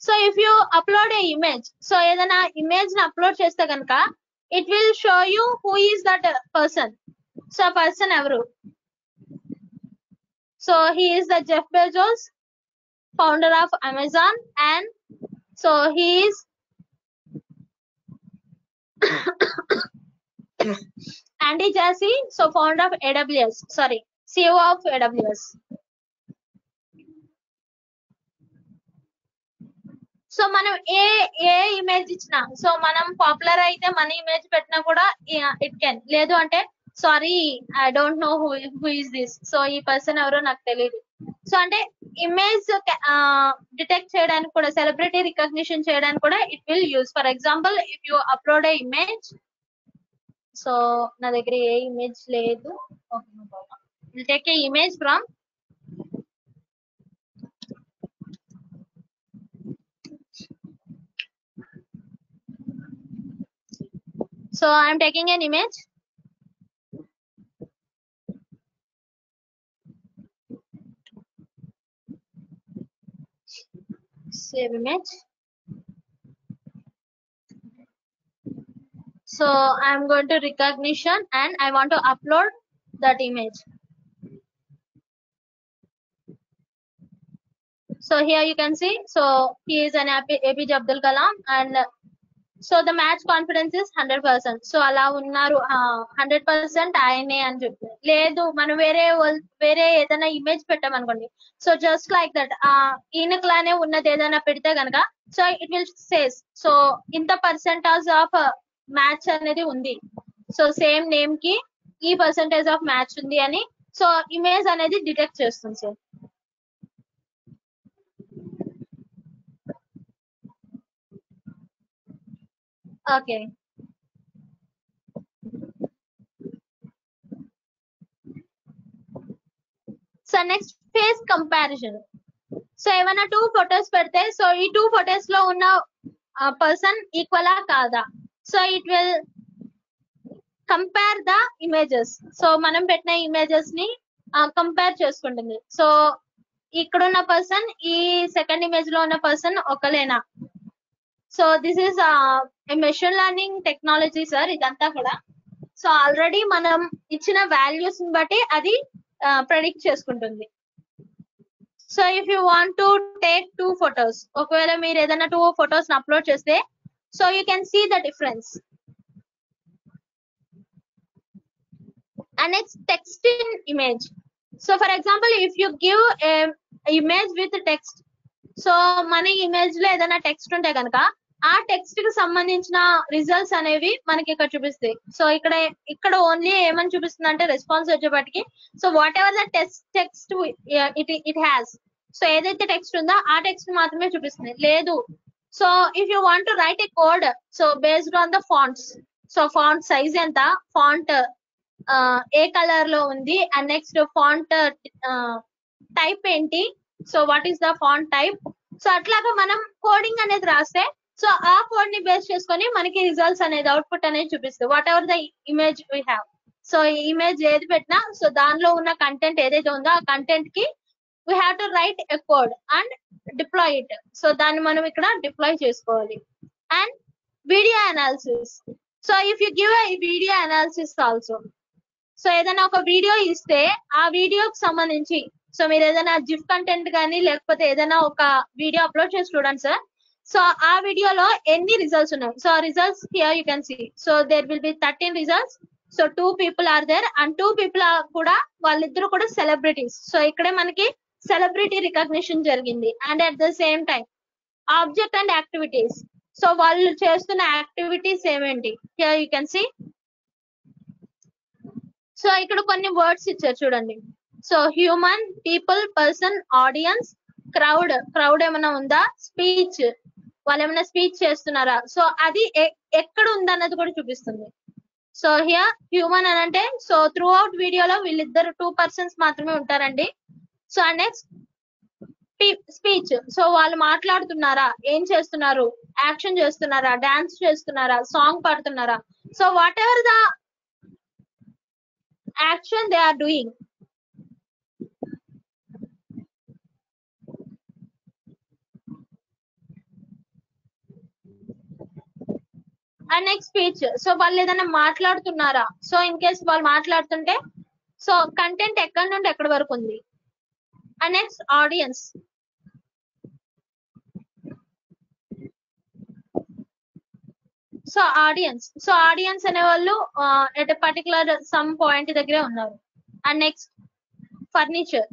S2: So if you upload A image, so ఏదైనా ఇమేజ్ ని అప్లోడ్ చేస్తే కనుక it will show you who is that person. So person ever. So he is the Jeff Bezos, founder of Amazon, and so he is Andy Jassy, so founder of AWS. Sorry, CEO of AWS. So మనం ఏ image ఇచ్చినా so మనం popular అయితే మన image పెట్టినా కూడా it can, లేదు అంటే sorry I don't know who is this, so ఈ పర్సన్ ఎవరో నాకు తెలియదు. సో అంటే ఇమేజ్ డిటెక్ట్ చేయడానికి కూడా, సెలబ్రిటీ రికగ్నిషన్ చేయడానికి కూడా it will use. For example if you upload A image, so నా దగ్గర ఏ ఇమేజ్ లేదు, will take a image from so I'm taking an image. Save image. So I'm going to recognition and I want to upload that image. So here you can see, so he is an APJ Abdul Kalam, and so the match confidence is 100%. So అలా ఉన్నారు 100% ఆయనే అని చెప్పి. లేదు మనం వేరే ఏదైనా image పెట్టామనుకోండి, సో జస్ట్ లైక్ దట్ ఈయనకులానే ఉన్నది ఏదైనా పెడితే కనుక so it will says so ఇంత పర్సెంటేజ్ ఆఫ్ మ్యాచ్ అనేది ఉంది, సో సేమ్ నేమ్ కి ఈ పర్సెంటేజ్ ఆఫ్ మ్యాచ్ ఉంది అని సో ఇమేజ్ అనేది డిటెక్ట్ చేస్తుంది sir. Okay, so next face comparison. So ఏమైనా 2 ఫొటోస్ పెడితే సో ఈ 2 ఫొటోస్ లో ఉన్న పర్సన్ ఈక్వలా కాదా, so it will compare the images. So మనం పెట్టిన ఇమేజెస్ ని కంపేర్ చేసుకుంటుంది. సో ఇక్కడున్న పర్సన్ ఈ సెకండ్ ఇమేజ్ లో ఉన్న పర్సన్ ఒకలేనా. So this is machine learning technology sir ఇదంతా కూడా. సో ఆల్రెడీ మనం ఇచ్చిన వాల్యూస్ ని బట్టి అది ప్రెడిక్ట్ చేసుకుంటుంది. So if you want to take 2 photos, ఒకవేళ మీరు ఏదైనా 2 ఫొటోస్ అప్లోడ్ చేస్తే so you can see the difference. And next text in image. So for example if you give image with text, so మన image లో ఏదైనా text ఉంటే కనుక ఆ టెక్స్ట్ కి సంబంధించిన రిజల్ట్స్ అనేవి మనకి ఇక్కడ చూపిస్తాయి. సో ఇక్కడ ఓన్లీ ఏమని చూపిస్తుంది అంటే రెస్పాన్స్ వచ్చేపటికి so whatever the text it has, so ఏదైతే టెక్స్ట్ ఉందో ఆ టెక్స్ట్ మాత్రమే చూపిస్తుంది. లేదు so if you want to write a code so based on the fonts, so font size ఎంత, ఫాంట్ ఏ కలర్ లో ఉంది, అండ్ నెక్స్ట్ ఫాంట్ టైప్ ఏంటి, so what is the font type, so అట్లాగా మనం కోడింగ్ అనేది రాస్తే సో ఆ కోడ్ ని బేస్ చేసుకొని మనకి రిజల్ట్స్ అనేది అవుట్పుట్ అనేది చూపిస్తుంది. What ever the image we have, so ఈ ఇమేజ్ ఏది పెట్టినా సో దానిలో ఉన్న కంటెంట్ ఏదైతే ఉందో ఆ కంటెంట్ కి we have to right a code and deploy it. So దాన్ని మనం ఇక్కడ డిప్లాయ్ చేసుకోవాలి. And video analysis. So if you give a video analysis also, so ఏదైనా ఒక వీడియో ఇస్తే ఆ వీడియోకి సంబంధించి సో మీరు ఏదైనా జిఫ్ కంటెంట్ కానీ లేకపోతే ఏదైనా ఒక వీడియో అప్లోడ్ చేసి చూడండి సార్. సో ఆ వీడియోలో ఎన్ని రిజల్ట్స్ ఉన్నాయి, so results here you can see. So there will be 13 results. So 2 people are there and 2 people కూడా వాళ్ళిద్దరు కూడా సెలబ్రిటీస్. సో ఇక్కడే మనకి సెలబ్రిటీ రికగ్నిషన్ జరిగింది. And at the same time object and activities, so వాళ్ళు చేస్తున్న activities ఏమేంటి here you can see. So ఇక్కడ కొన్ని వర్డ్స్ ఇచ్చారు చూడండి. So human, people, person, audience, crowd ఏమైనా ఉందా, స్పీచ్ వాళ్ళు ఏమైనా స్పీచ్ చేస్తున్నారా, సో అది ఎక్కడ ఉందన్నది కూడా చూపిస్తుంది. సో హియర్ హ్యూమన్ అని అంటే సో త్రూ అవుట్ వీడియోలో వీళ్ళిద్దరు 2 persons మాత్రమే ఉంటారండి. సో నెక్స్ట్ స్పీచ్, సో వాళ్ళు మాట్లాడుతున్నారా, ఏం చేస్తున్నారు, యాక్షన్ చేస్తున్నారా, డాన్స్ చేస్తున్నారా, సాంగ్ పాడుతున్నారా, so whatever the action they are doing. And next speech. So వాళ్ళు ఏదైనా మాట్లాడుతున్నారా, సో ఇన్ కేస్ వాళ్ళు మాట్లాడుతుంటే సో కంటెంట్ ఎక్కడి నుండి ఎక్కడి వరకు ఉంది. And next audience. So audience అనే వాళ్ళు at a particular some point దగ్గరే ఉన్నారు. And next furniture.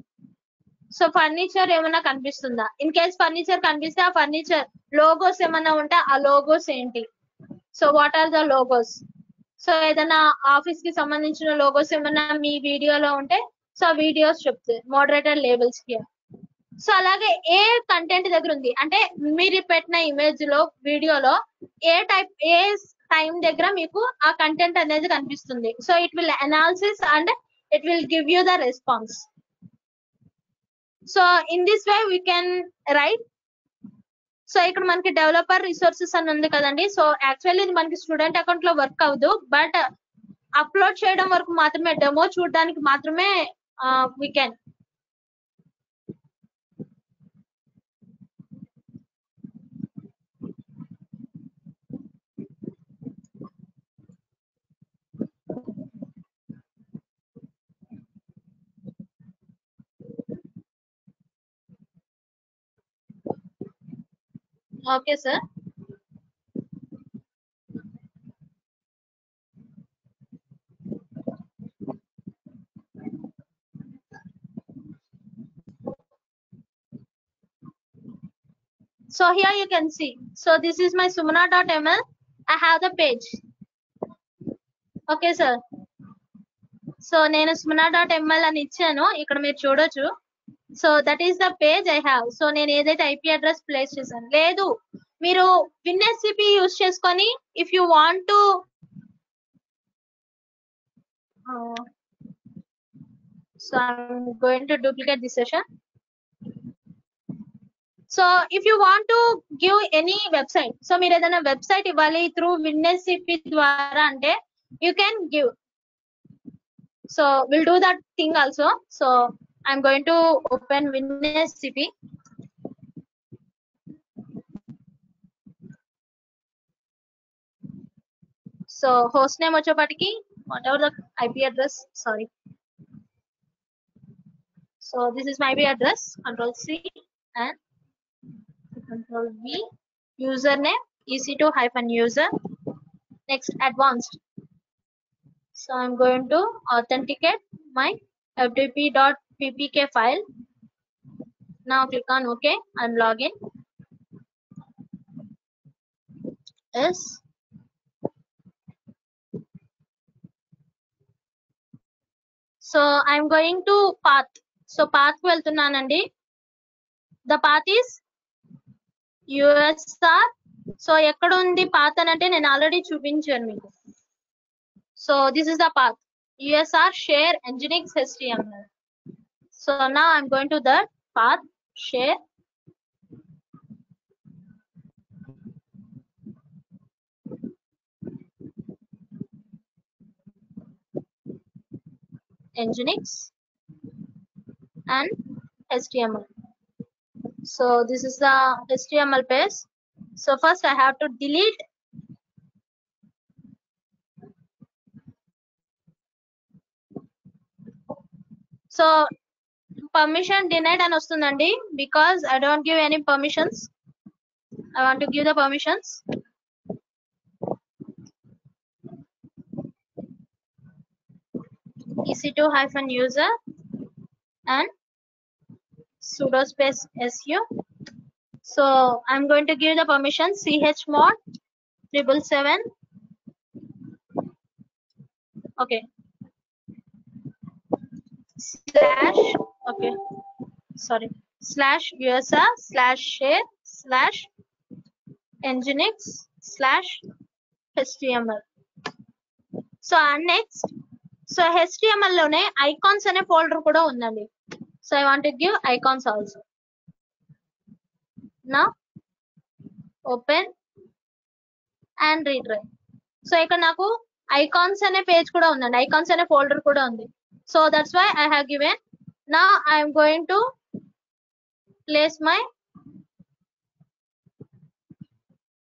S2: So furniture ఏమైనా కనిపిస్తుందా, ఇన్ కేస్ ఫర్నిచర్ కనిపిస్తే ఆ ఫర్నిచర్ లోగోస్ ఏమైనా ఉంటే ఆ లోగోస్ ఏంటి, so what are the logos. So ఏదైనా ఆఫీస్ కి సంబంధించిన లోగోస్ ఏమైనా మీ వీడియోలో ఉంటే సో వీడియోస్ చెప్తాయి మోడరేటర్ లేబుల్స్ కి. సో అలాగే ఏ కంటెంట్ దగ్గర ఉంది అంటే మీరు పెట్టిన ఇమేజ్ లో వీడియోలో ఏ టైం దగ్గర మీకు ఆ కంటెంట్ అనేది కనిపిస్తుంది. So it will analysis and it will give you the response. So in this way we can write. So ఇక్కడ మనకి డెవలపర్ రిసోర్సెస్ అని ఉంది కదండి. సో యాక్చువల్లీ ఇది మనకి స్టూడెంట్ అకౌంట్ లో వర్క్ అవ్వదు, బట్ అప్లోడ్ చేయడం వరకు మాత్రమే, డెమో చూడడానికి మాత్రమే we can. Okay sir. So here you can see. So this is my sumana.ml. I have the page. Okay sir. So నేను sumana.ml అని ఇచ్చాను, ఇక్కడ మీరు చూడొచ్చు. So that is the page I have. So నేను ఏదైతే ఐపీ అడ్రస్ ప్లేస్ చేశాను, లేదు మీరు WinSCP యూజ్ చేసుకొని if you want to so I'm going to duplicate this session. So if you want to give any website, so మీరు ఏదైనా website ఇవ్వాలి through WinSCP ద్వారా అంటే you can give. So will do that thing also. So I'm going to open WinSCP. So host name వచ్చేపటికి whatever the IP address, sorry. So this is my IP address, Control C and Control V. Username EC2-user. Next advanced. So I'm going to authenticate my FTP.ppk file. Now click on OK and login. Yes. So I'm going to path. So path కు వెళ్తున్నానండి. The path is USR. So ఎక్కడ ఉంది path అని అంటే నేను already చూపించాను మీకు. So this is the path. USR share Nginx HTML. So now I'm going to that path share. Nginx and HTML. So this is the HTML page. So first I have to delete so permission denied అని వస్తుందండి because I don't give any permissions. I want to give the permissions. EC2-user and sudo space su. So I'm going to give the permission chmod 777. Okay. Slash, okay, sorry, slash USR slash share slash Nginx slash HTML. So and next, so HTML లోనే icons అనే folder కూడా ఉందండి. So I want to give icons also. Now open and retry. So ఇక్కడ నాకు icons అనే page కూడా ఉందండి, icons అనే folder కూడా ఉంది. So that's why I have given. Now I am going to place my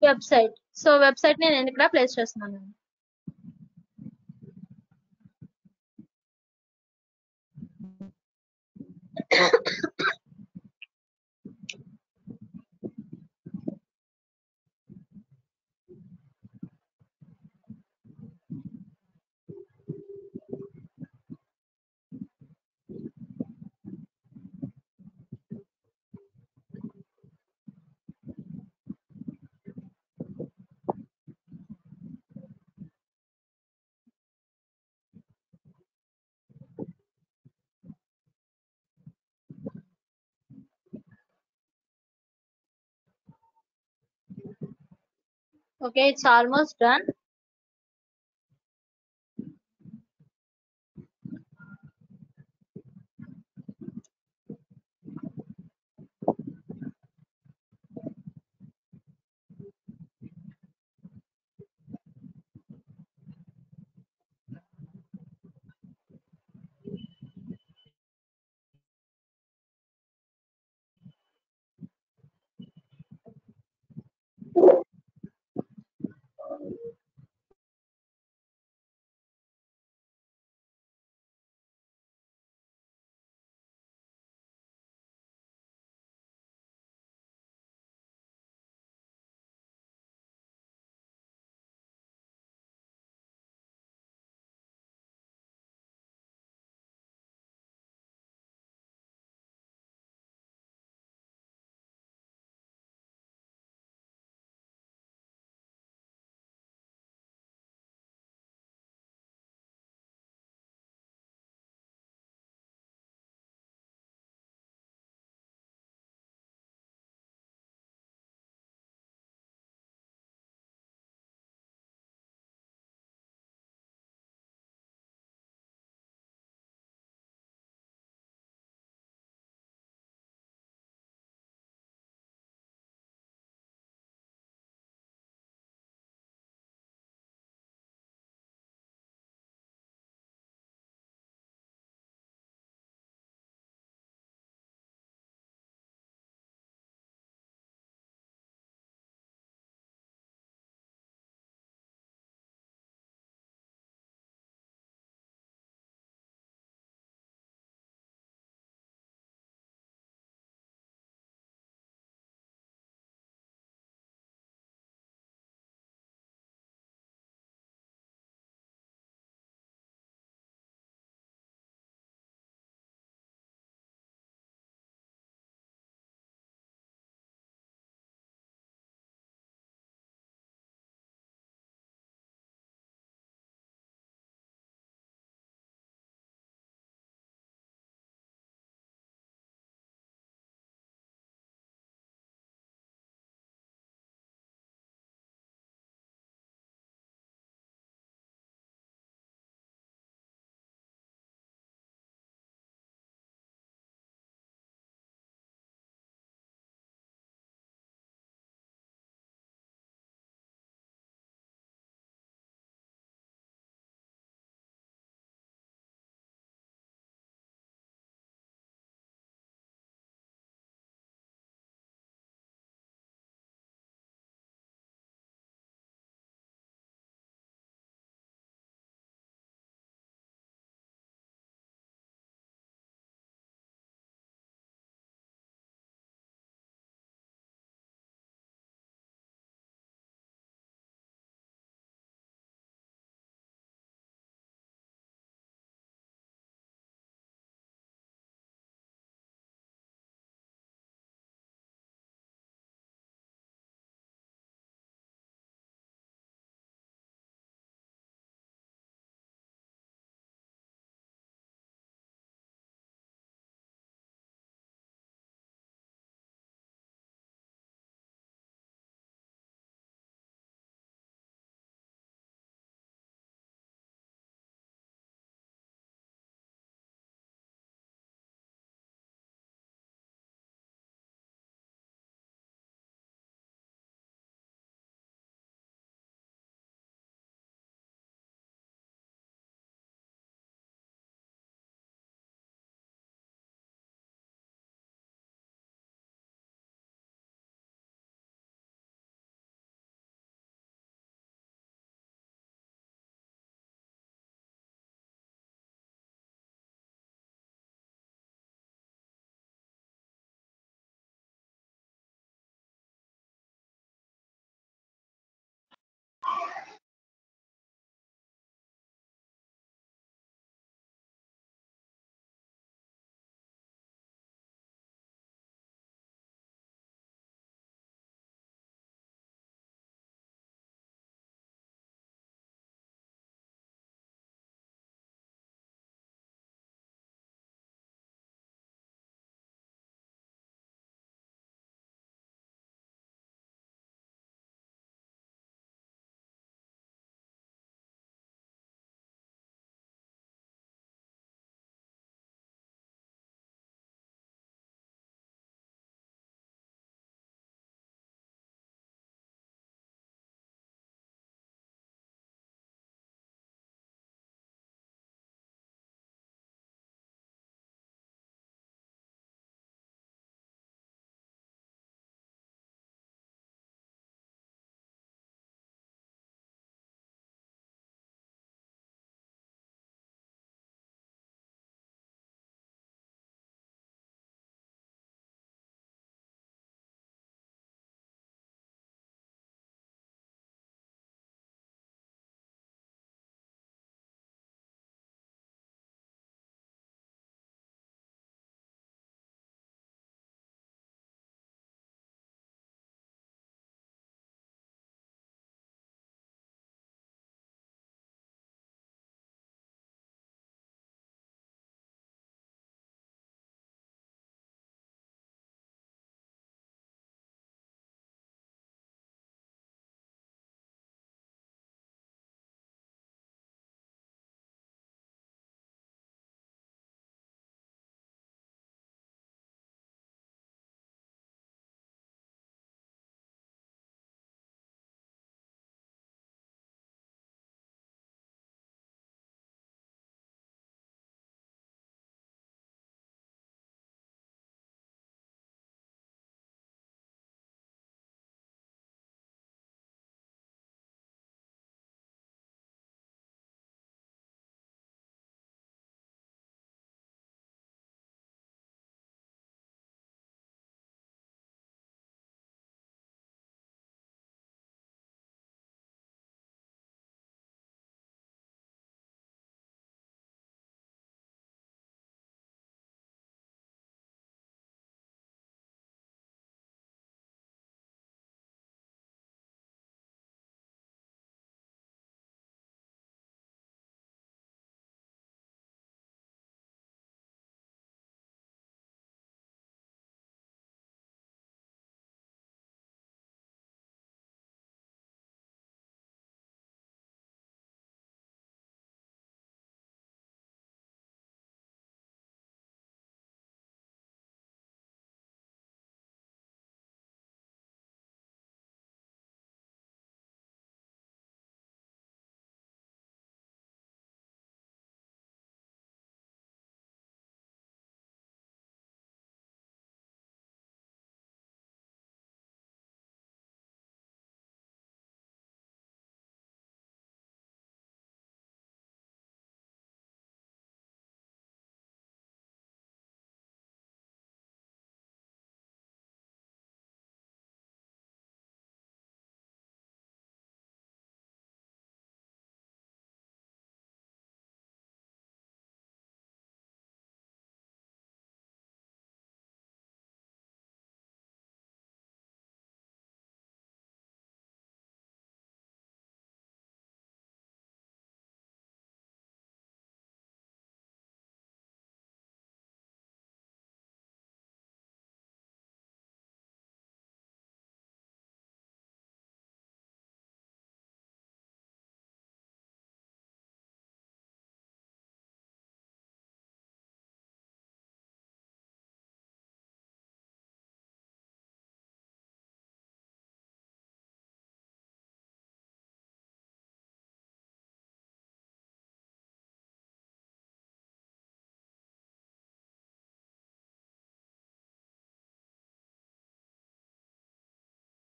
S2: website. So website ని నేను ఇక్కడ ప్లేస్ చేస్తున్నాను. Okay, it's almost done.